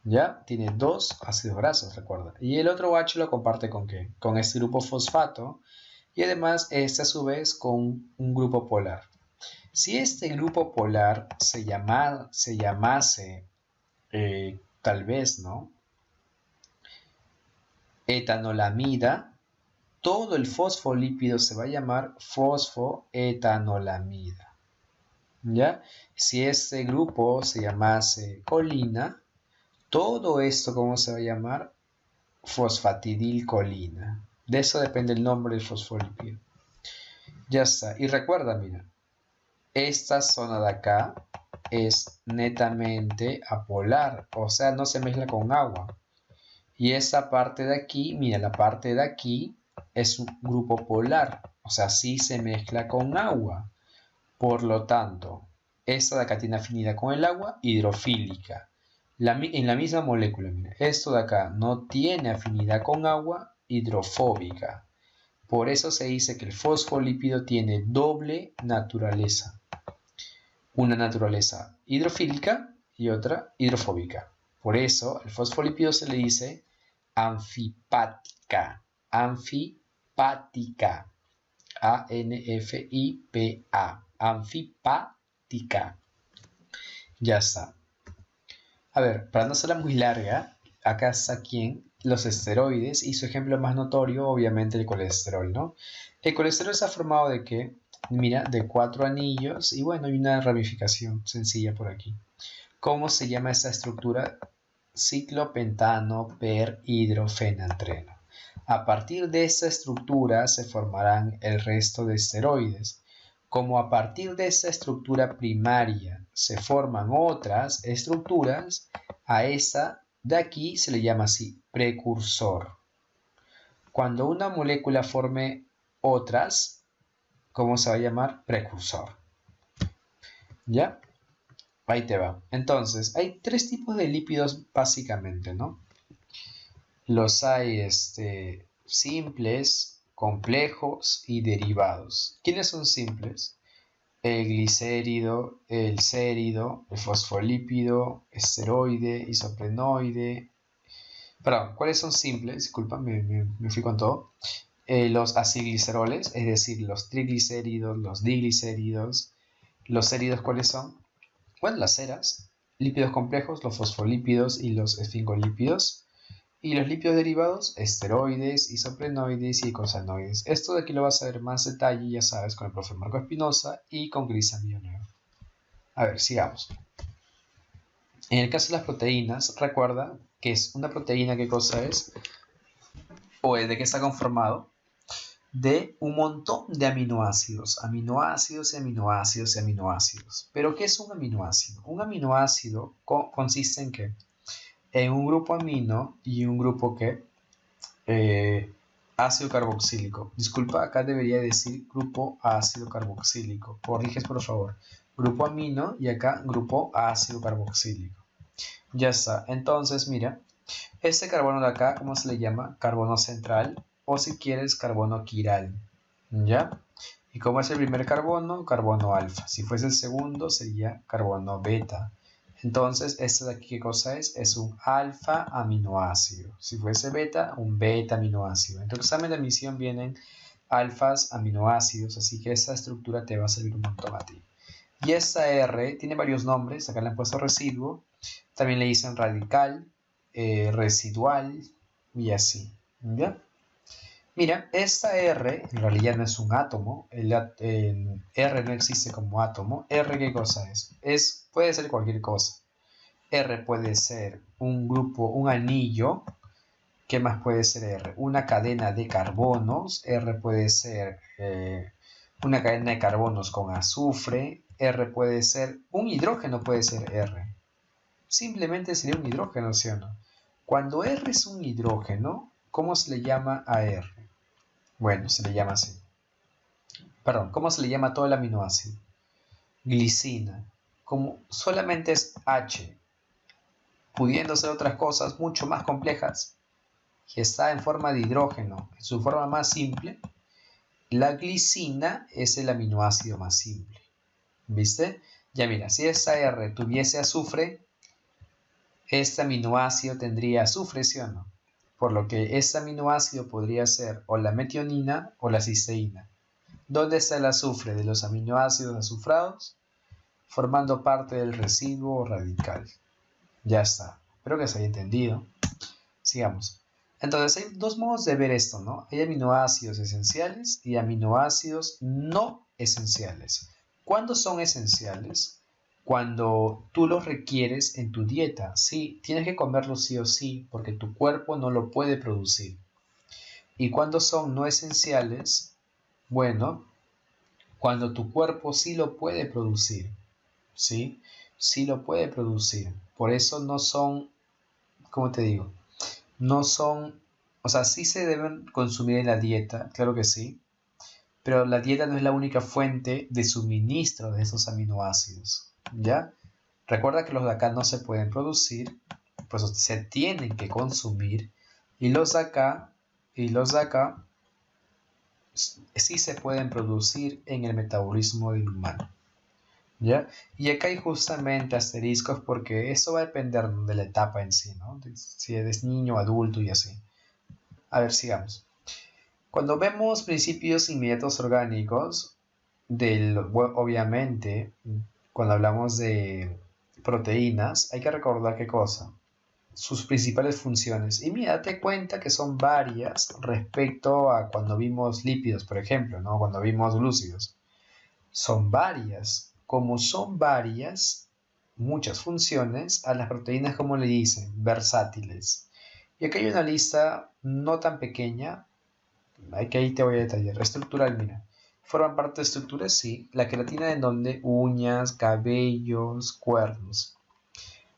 ¿Ya? Tiene 2 ácidos grasos, recuerda. Y el otro OH lo comparte con ¿qué? Con este grupo fosfato y además este a su vez con un grupo polar. Si este grupo polar se llamase, tal vez, ¿no? Etanolamida, todo el fosfolípido se va a llamar fosfoetanolamida. ¿Ya? Si este grupo se llamase colina, todo esto, ¿cómo se va a llamar? Fosfatidilcolina. De eso depende el nombre del fosfolípido. Ya está. Y recuerda, mira, esta zona de acá es netamente apolar, o sea, no se mezcla con agua. Y esta parte de aquí, mira, la parte de aquí es un grupo polar, o sea, sí se mezcla con agua. Por lo tanto, esta de acá tiene afinidad con el agua, hidrofílica. En la misma molécula, mira, esto de acá no tiene afinidad con agua, hidrofóbica. Por eso se dice que el fosfolípido tiene doble naturaleza. Una naturaleza hidrofílica y otra hidrofóbica. Por eso al fosfolípido se le dice anfipática. Anfipática. A-N-F-I-P-A. Anfipática. Ya está. A ver, para no serla muy larga, acá está quién, los esteroides y su ejemplo más notorio, obviamente el colesterol, ¿no? El colesterol está formado de qué? Mira, de 4 anillos y bueno, hay una ramificación sencilla por aquí. ¿Cómo se llama esta estructura? Ciclopentano per hidrofenantreno. A partir de esta estructura se formarán el resto de esteroides. Como a partir de esta estructura primaria se forman otras estructuras, a esta de aquí se le llama así, precursor. Cuando una molécula forme otras, ¿cómo se va a llamar? Precursor. ¿Ya? Ahí te va. Entonces, hay 3 tipos de lípidos básicamente, ¿no? Los hay simples, complejos y derivados. ¿Quiénes son simples? El glicérido, el sérido, el fosfolípido, esteroide, isoprenoide. Perdón, ¿cuáles son simples? Disculpa, me fui con todo. Los acigliceroles, es decir, los triglicéridos, los diglicéridos. ¿Los séridos cuáles son? Bueno, las ceras. Lípidos complejos, los fosfolípidos y los esfingolípidos. Y los lípidos derivados, esteroides, isoprenoides y eicosanoides. Esto de aquí lo vas a ver más detalle, ya sabes, con el profe Marco Espinosa y con Cristian Villanueva. A ver, sigamos. En el caso de las proteínas, recuerda que es una proteína, ¿qué cosa es? O de qué está conformado. de un montón de aminoácidos, aminoácidos y aminoácidos y aminoácidos. ¿Pero qué es un aminoácido? Un aminoácido consiste en qué? En un grupo amino y un grupo que ácido carboxílico. Disculpa, acá debería decir grupo ácido carboxílico. Corriges por favor. Grupo amino y acá grupo ácido carboxílico. Ya está. Entonces, mira, este carbono de acá, ¿cómo se le llama? Carbono central o si quieres carbono quiral. ¿Ya? Y como es el primer carbono, carbono alfa. Si fuese el segundo, sería carbono beta. Entonces, este de aquí, ¿qué cosa es? Es un alfa aminoácido. Si fuese beta, un beta aminoácido. En tu examen de admisión vienen alfas aminoácidos, así que esta estructura te va a servir un montón a ti. Y esta R tiene varios nombres, acá le han puesto residuo, también le dicen radical, residual y así. ¿Ya? Mira, esta R en realidad no es un átomo, el R no existe como átomo. ¿R qué cosa es? Puede ser cualquier cosa. R puede ser un grupo, un anillo. ¿Qué más puede ser R? Una cadena de carbonos. R puede ser una cadena de carbonos con azufre. R puede ser un hidrógeno, puede ser R. Simplemente sería un hidrógeno, ¿sí o no? Cuando R es un hidrógeno, ¿cómo se le llama a R? Bueno, se le llama así. Perdón, ¿cómo se le llama a todo el aminoácido? Glicina. Como solamente es H, pudiendo ser otras cosas mucho más complejas, que está en forma de hidrógeno, en su forma más simple, la glicina es el aminoácido más simple. ¿Viste? Ya mira, si esta R tuviese azufre, este aminoácido tendría azufre, ¿sí o no? Por lo que este aminoácido podría ser o la metionina o la cisteína. ¿Dónde está el azufre de los aminoácidos azufrados? Formando parte del residuo radical. Ya está. Espero que se haya entendido. Sigamos. Entonces hay dos modos de ver esto, ¿no? Hay aminoácidos esenciales y aminoácidos no esenciales. ¿Cuándo son esenciales? Cuando tú los requieres en tu dieta. Sí, tienes que comerlos sí o sí, porque tu cuerpo no lo puede producir. ¿Y cuándo son no esenciales? Bueno, cuando tu cuerpo sí lo puede producir. ¿Sí? Sí lo puede producir. Por eso no son, ¿cómo te digo? No son, o sea, sí se deben consumir en la dieta, claro que sí, pero la dieta no es la única fuente de suministro de esos aminoácidos, ¿ya? Recuerda que los de acá no se pueden producir, pues se tienen que consumir, y los de acá, sí se pueden producir en el metabolismo del humano. ¿Ya? Y acá hay justamente asteriscos porque eso va a depender de la etapa en sí, ¿no? Si eres niño, adulto y así. A ver, sigamos. Cuando vemos principios inmediatos orgánicos, obviamente, cuando hablamos de proteínas, hay que recordar qué cosa, sus principales funciones. Y mira, date cuenta que son varias respecto a cuando vimos lípidos, por ejemplo, ¿no? Cuando vimos glúcidos. Son varias. Como son varias, muchas funciones, a las proteínas, como le dicen, versátiles. Y aquí hay una lista no tan pequeña, que ahí te voy a detallar. Estructural, mira. ¿Forman parte de estructuras? Sí. La queratina en donde uñas, cabellos, cuernos.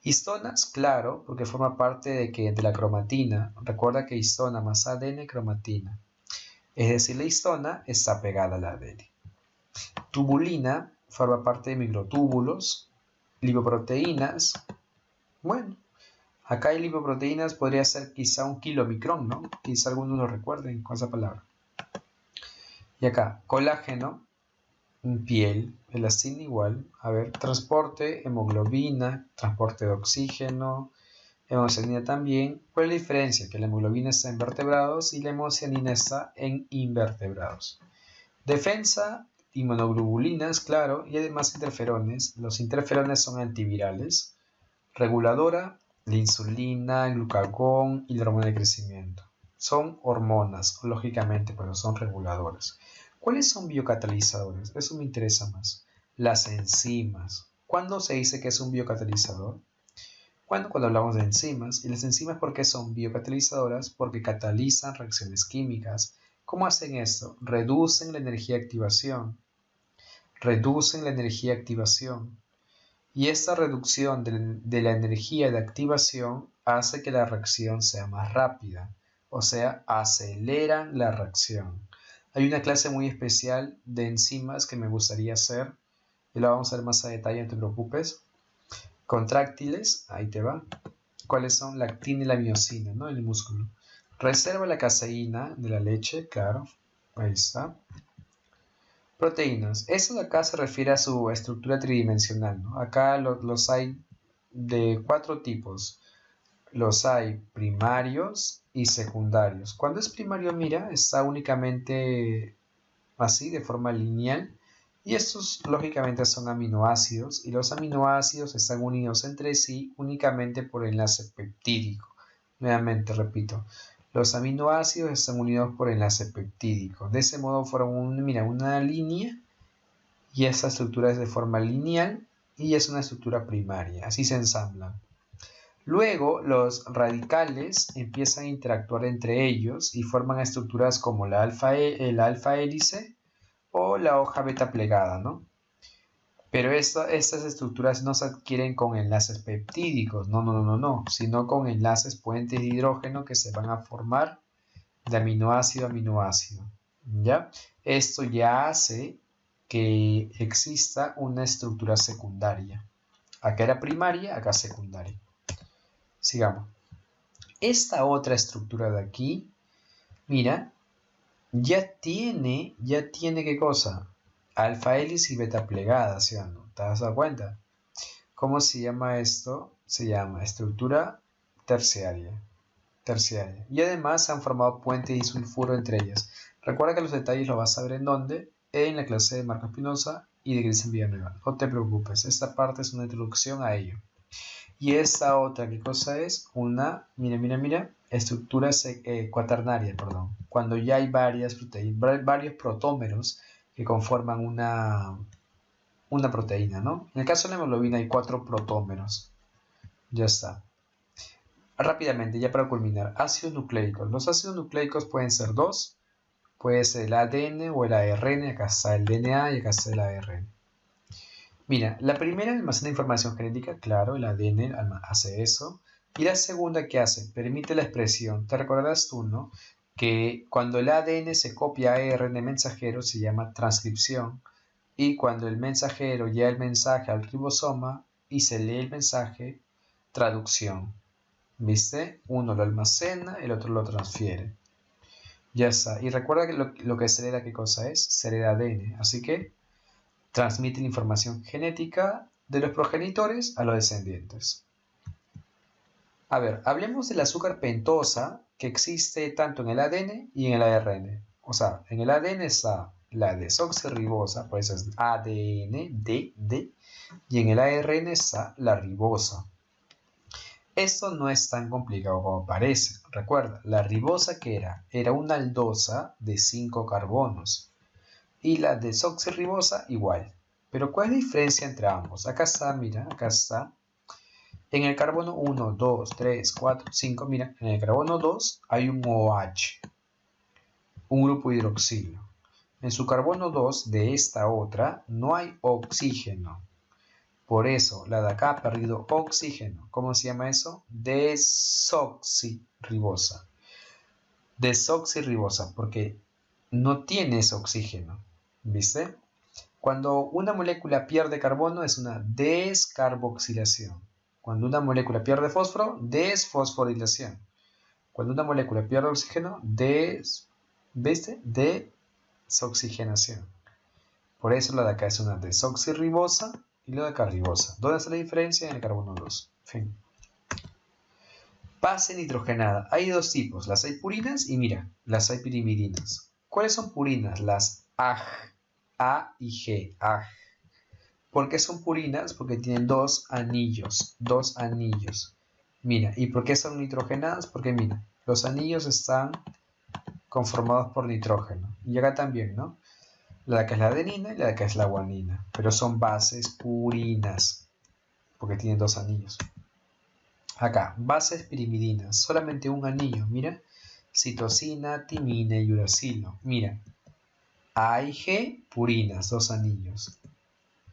Histonas, claro, porque forma parte de la cromatina. Recuerda que histona más ADN, cromatina. Es decir, la histona está pegada al ADN. Tubulina forma parte de microtúbulos. Lipoproteínas. Bueno, acá hay lipoproteínas, podría ser quizá un kilomicrón, ¿no? Quizá algunos lo recuerden con esa palabra. Y acá, colágeno, piel, elastina igual. A ver, transporte, hemoglobina, transporte de oxígeno, hemocianina también. ¿Cuál es la diferencia? Que la hemoglobina está en vertebrados y la hemocianina está en invertebrados. Defensa, inmunoglobulinas, claro, y además interferones. Los interferones son antivirales. Reguladora, la insulina, el glucagón y la hormona de crecimiento. Son hormonas, lógicamente, pero son reguladoras. ¿Cuáles son biocatalizadores? Eso me interesa más. Las enzimas. ¿Cuándo se dice que es un biocatalizador? Cuando hablamos de enzimas. ¿Y las enzimas por qué son biocatalizadoras? Porque catalizan reacciones químicas ¿Cómo hacen esto? Reducen la energía de activación. Reducen la energía de activación. Y esta reducción de la energía de activación hace que la reacción sea más rápida. O sea, aceleran la reacción. Hay una clase muy especial de enzimas que me gustaría hacer. Y la vamos a ver más a detalle, no te preocupes. Contráctiles, ahí te va. ¿Cuáles son? La actina y la miosina, ¿no? En el músculo. Reserva la caseína de la leche, claro. Ahí está. Proteínas. Esto de acá se refiere a su estructura tridimensional, ¿no? Acá los hay de 4 tipos. Los hay primarios y secundarios. Cuando es primario, mira, está únicamente así, de forma lineal. Y estos, lógicamente, son aminoácidos. Y los aminoácidos están unidos entre sí únicamente por enlace peptídico. Nuevamente, repito. Los aminoácidos están unidos por enlace peptídico. De ese modo forman una línea y esta estructura es de forma lineal y es una estructura primaria. Así se ensamblan. Luego los radicales empiezan a interactuar entre ellos y forman estructuras como el alfa hélice o la hoja beta plegada, ¿no? Pero estas estructuras no se adquieren con enlaces peptídicos, no, sino con enlaces puentes de hidrógeno que se van a formar de aminoácido a aminoácido, ¿ya? Esto ya hace que exista una estructura secundaria. Acá era primaria, acá secundaria. Sigamos. Esta otra estructura de aquí, mira, ya tiene ¿qué cosa? Alfa hélice y beta plegada, ¿sí o no? ¿Te has dado cuenta? ¿Cómo se llama esto? Se llama estructura terciaria. Y además se han formado puentes y sulfuro entre ellas. Recuerda que los detalles los vas a ver en dónde, en la clase de Marco Espinosa y de Cristian Villanueva. No te preocupes, esta parte es una introducción a ello. Y esta otra, ¿qué cosa es? Una, mira, estructura cuaternaria, perdón. Cuando ya hay varios protómeros que conforman una proteína, ¿no? En el caso de la hemoglobina hay 4 protómeros. Ya está. Rápidamente, ya para culminar, ácidos nucleicos. Los ácidos nucleicos pueden ser 2, puede ser el ADN o el ARN, acá está el DNA y acá está el ARN. Mira, la primera almacena información genética, claro, el ADN hace eso. Y la segunda, ¿qué hace? Permite la expresión. ¿Te recordarás tú, no? Que cuando el ADN se copia a ARN mensajero se llama transcripción. Y cuando el mensajero lleva el mensaje al ribosoma y se lee el mensaje, traducción. ¿Viste? Uno lo almacena, el otro lo transfiere. Ya está. Y recuerda que lo que se hereda, ¿qué cosa es? Se hereda ADN. Así que transmite la información genética de los progenitores a los descendientes. A ver, hablemos del azúcar pentosa que existe tanto en el ADN y en el ARN. O sea, en el ADN está la desoxirribosa, por eso es ADN, D, y en el ARN está la ribosa. Esto no es tan complicado como parece. Recuerda, la ribosa ¿qué era? Era una aldosa de 5 carbonos. Y la desoxirribosa igual. Pero ¿cuál es la diferencia entre ambos? Acá está, mira, acá está. En el carbono 1, 2, 3, 4, 5, mira, en el carbono 2 hay un OH, un grupo hidroxilo. En su carbono 2 de esta otra no hay oxígeno. Por eso la de acá ha perdido oxígeno. ¿Cómo se llama eso? Desoxirribosa. Desoxirribosa, porque no tiene ese oxígeno. ¿Viste? Cuando una molécula pierde carbono es una descarboxilación. Cuando una molécula pierde fósforo, desfosforilación. Cuando una molécula pierde oxígeno, desoxigenación. Por eso la de acá es una desoxirribosa y la de acá ribosa. ¿Dónde está la diferencia? En el carbono 2. Fin. Base nitrogenada. Hay 2 tipos, las hay purinas y mira, las hay pirimidinas. ¿Cuáles son purinas? Las AG. A y G, AG. ¿Por qué son purinas? Porque tienen 2 anillos, 2 anillos. Mira, ¿y por qué son nitrogenadas? Porque mira, los anillos están conformados por nitrógeno. Y acá también, ¿no? La de acá es la adenina y la de acá es la guanina. Pero son bases purinas, porque tienen 2 anillos. Acá, bases pirimidinas, solamente un anillo, mira. citosina, timina y uracilo. Mira, A y G, purinas, 2 anillos.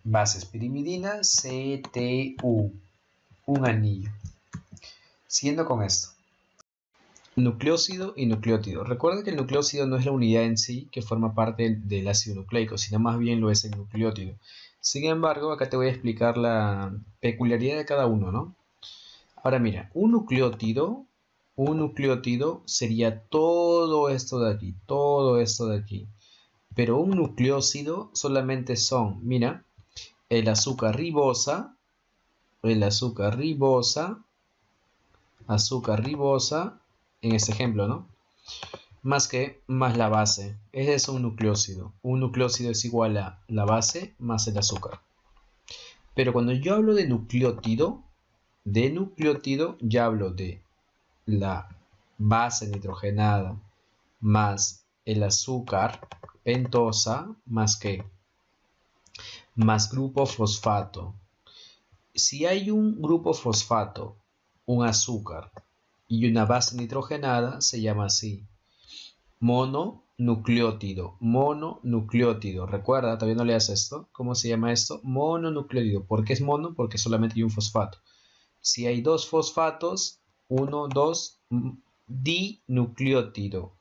Bases pirimidina, CTU, un anillo. Siguiendo con esto. Nucleócido y nucleótido. Recuerda que el nucleócido no es la unidad en sí que forma parte del ácido nucleico, sino más bien lo es el nucleótido. Sin embargo, acá te voy a explicar la peculiaridad de cada uno, ¿no? Ahora mira, un nucleótido sería todo esto de aquí, todo esto de aquí. Pero un nucleócido solamente son, mira, el azúcar ribosa, azúcar ribosa, en este ejemplo, ¿no? Más la base. Ese es un nucleócido. Un nucleócido es igual a la base más el azúcar. Pero cuando yo hablo de nucleótido ya hablo de la base nitrogenada más el azúcar pentosa más grupo fosfato. Si hay un grupo fosfato, un azúcar y una base nitrogenada, se llama así. Mononucleótido. Recuerda, todavía no leas esto. ¿Cómo se llama esto? Mononucleótido. ¿Por qué es mono? Porque solamente hay un fosfato. Si hay dos fosfatos, 1, 2, dinucleótido.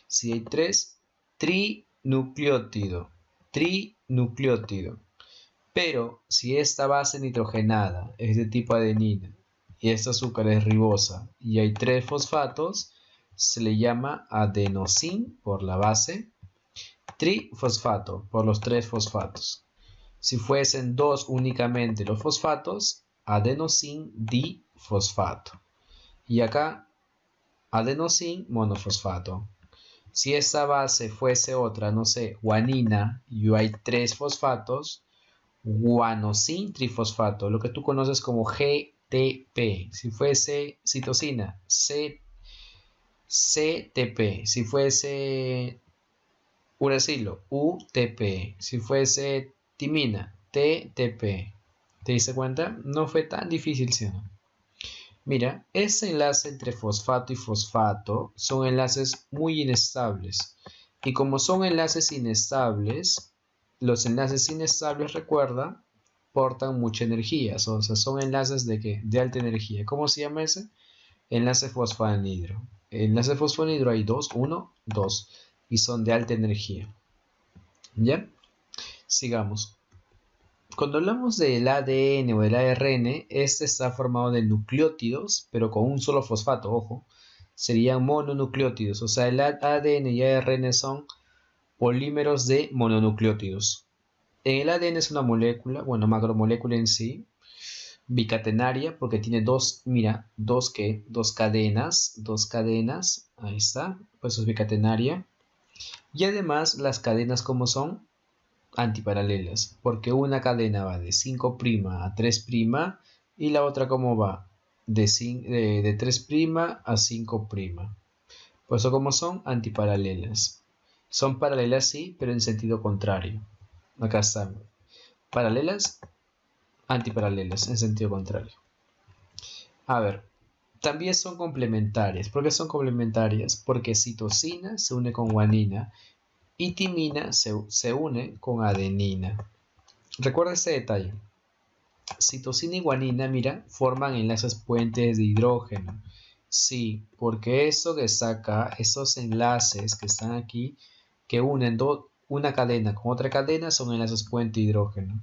Si hay tres, trinucleótido. Pero si esta base nitrogenada es de tipo adenina y este azúcar es ribosa y hay tres fosfatos, se le llama adenosín por la base, trifosfato por los tres fosfatos. Si fuesen dos únicamente los fosfatos, adenosín difosfato. Y acá, adenosín monofosfato. Si esta base fuese otra, no sé, guanina, y hay tres fosfatos, guanosin trifosfato, lo que tú conoces como GTP. Si fuese citosina, CTP. Si fuese uracilo, UTP. Si fuese timina, TTP. ¿Te diste cuenta? No fue tan difícil, ¿sí o no? Mira, ese enlace entre fosfato y fosfato son enlaces muy inestables. Y como son enlaces inestables, los enlaces inestables, recuerda, portan mucha energía. O sea, son enlaces de alta energía. ¿Cómo se llama ese? Enlace fosfanhidro. Enlace fosfanhidro hay dos, uno, dos. Y son de alta energía. ¿Ya? Sigamos. Cuando hablamos del ADN o del ARN, este está formado de nucleótidos, pero con un solo fosfato, ojo. Serían mononucleótidos. O sea, el ADN y ARN son polímeros de mononucleótidos. En el ADN es una molécula, bueno, macromolécula en sí, bicatenaria, porque tiene dos cadenas, ahí está, pues eso es bicatenaria. Y además las cadenas como son antiparalelas, porque una cadena va de 5' a 3' y la otra como va de 3' a 5'. Por eso como son antiparalelas. Son paralelas sí, pero en sentido contrario. Acá están. Paralelas, antiparalelas, en sentido contrario. A ver, también son complementarias. ¿Por qué son complementarias? Porque citosina se une con guanina y timina se une con adenina. Recuerda este detalle. Citosina y guanina, mira, forman enlaces puentes de hidrógeno. Sí, porque eso que está acá, esos enlaces que están aquí, que unen una cadena con otra cadena, son enlaces puente de hidrógeno.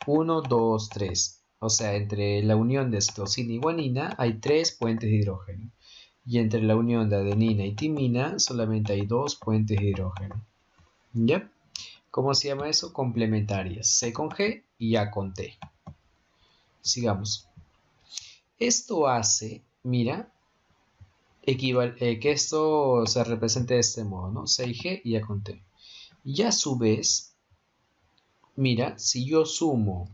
1, 2, 3. O sea, entre la unión de citosina y guanina hay 3 puentes de hidrógeno. Y entre la unión de adenina y timina solamente hay 2 puentes de hidrógeno. ¿Ya? ¿Cómo se llama eso? Complementarias. C con G y A con T. Sigamos. Esto hace, mira, que esto se represente de este modo, ¿no? C y G y A con T. Y a su vez, mira, si yo sumo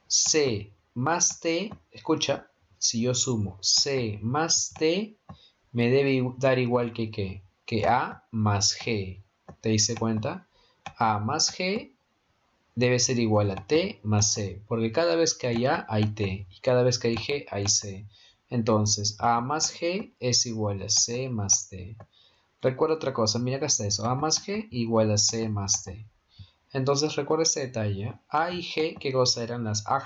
C más T, escucha, si yo sumo C más T, me debe dar igual que A más G. ¿Te diste cuenta? A más G debe ser igual a T más C, porque cada vez que hay A hay T y cada vez que hay G hay C. Entonces, A más G es igual a C más D. Recuerda otra cosa, mira acá está eso. A más G igual a C más D. Entonces recuerda este detalle. A y G, ¿qué cosa eran las AG?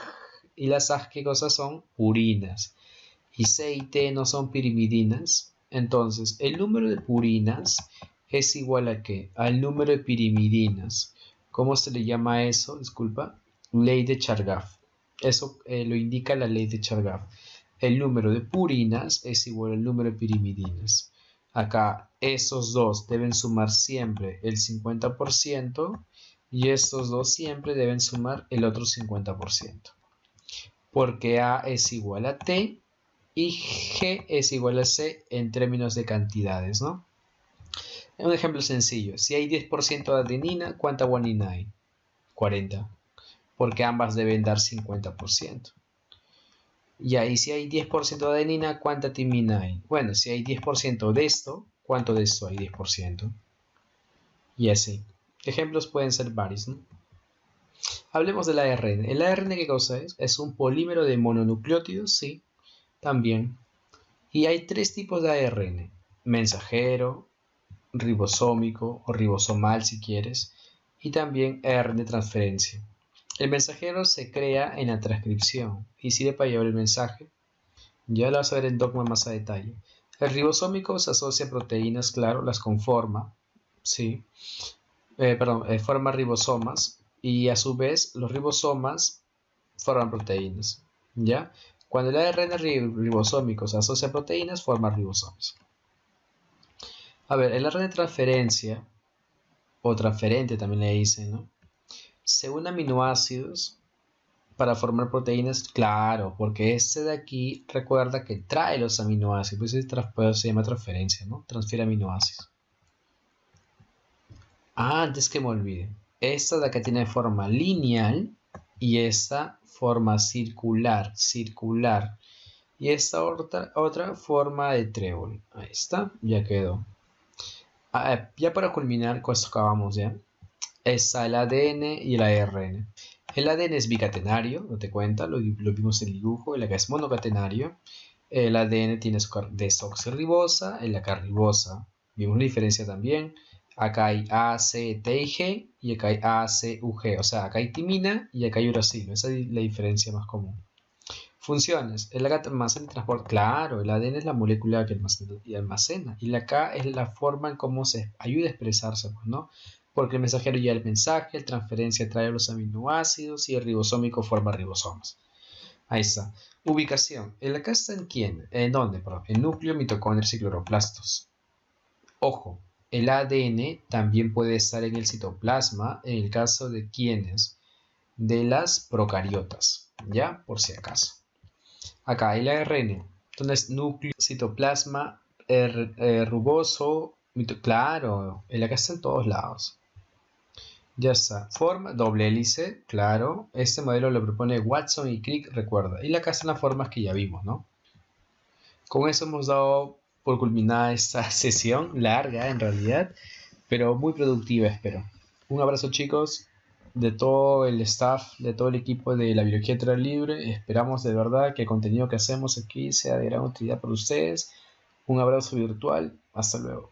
Y las AG, ¿qué cosas son? Purinas. Y C y T no son pirimidinas. Entonces, el número de purinas es igual a ¿qué? Al número de pirimidinas. ¿Cómo se le llama a eso? Disculpa. Ley de Chargaff. Eso lo indica la ley de Chargaff. El número de purinas es igual al número de pirimidinas. Acá, esos dos deben sumar siempre el 50%. Y estos dos siempre deben sumar el otro 50%. Porque A es igual a T y G es igual a C en términos de cantidades, ¿no? Un ejemplo sencillo. Si hay 10% de adenina, ¿cuánta guanina hay? 40. Porque ambas deben dar 50%. Y ahí si hay 10% de adenina, ¿cuánta timina hay? Bueno, si hay 10% de esto, ¿cuánto de esto hay 10%? Y así. Ejemplos pueden ser varios, ¿no? Hablemos del ARN. ¿El ARN qué cosa es? ¿Es un polímero de mononucleótidos? Sí, también. Y hay tres tipos de ARN. Mensajero, ribosómico o ribosomal si quieres. Y también ARN de transferencia. El mensajero se crea en la transcripción y sirve para llevar el mensaje. Ya lo vas a ver en dogma más a detalle. El ribosómico se asocia a proteínas, claro, las conforma. Sí. Forma ribosomas. Y a su vez los ribosomas forman proteínas, ¿ya? Cuando el ARN ribosómico se asocia a proteínas, forma ribosomas. A ver, el ARN de transferencia, o transferente también le dicen, ¿no? Se une aminoácidos para formar proteínas, claro, porque este de aquí recuerda que trae los aminoácidos, pues se llama transferencia, ¿no? Transfiere aminoácidos. Antes que me olvide, esta de acá tiene forma lineal y esta forma circular. Y esta otra forma de trébol. Ahí está, ya quedó. Ya para culminar con esto acabamos ya. Está el ADN y el ARN. El ADN es bicatenario, no te cuenta, lo vimos en el dibujo. El acá es monocatenario. El ADN tiene desoxirribosa, el acá ribosa. Vimos la diferencia también. Acá hay A, C, T y G, y acá hay A, C, U, G. O sea, acá hay timina y acá hay uracilo. Esa es la diferencia más común. Funciones. El almacena y transporta. Claro, el ADN es la molécula que almacena. Y la K es la forma en cómo se ayuda a expresarse, pues, ¿no? Porque el mensajero lleva el mensaje, el transferencia trae los aminoácidos y el ribosómico forma ribosomas. Ahí está. Ubicación. ¿El acá está en quién? ¿En dónde? Perdón. En núcleo, mitocondrios y cloroplastos. Ojo, el ADN también puede estar en el citoplasma en el caso de quienes, de las procariotas, ¿ya? Por si acaso. Acá el ARN, entonces núcleo, citoplasma, rugoso, claro, el acá está en todos lados. Ya está. Forma, doble hélice, claro. Este modelo lo propone Watson y Crick, recuerda. Y acá están las formas que ya vimos, ¿no? Con eso hemos dado por culminada esta sesión, larga en realidad, pero muy productiva, espero. Un abrazo, chicos, de todo el staff, de todo el equipo de la Biología Terrestre Libre. Esperamos de verdad que el contenido que hacemos aquí sea de gran utilidad para ustedes. Un abrazo virtual. Hasta luego.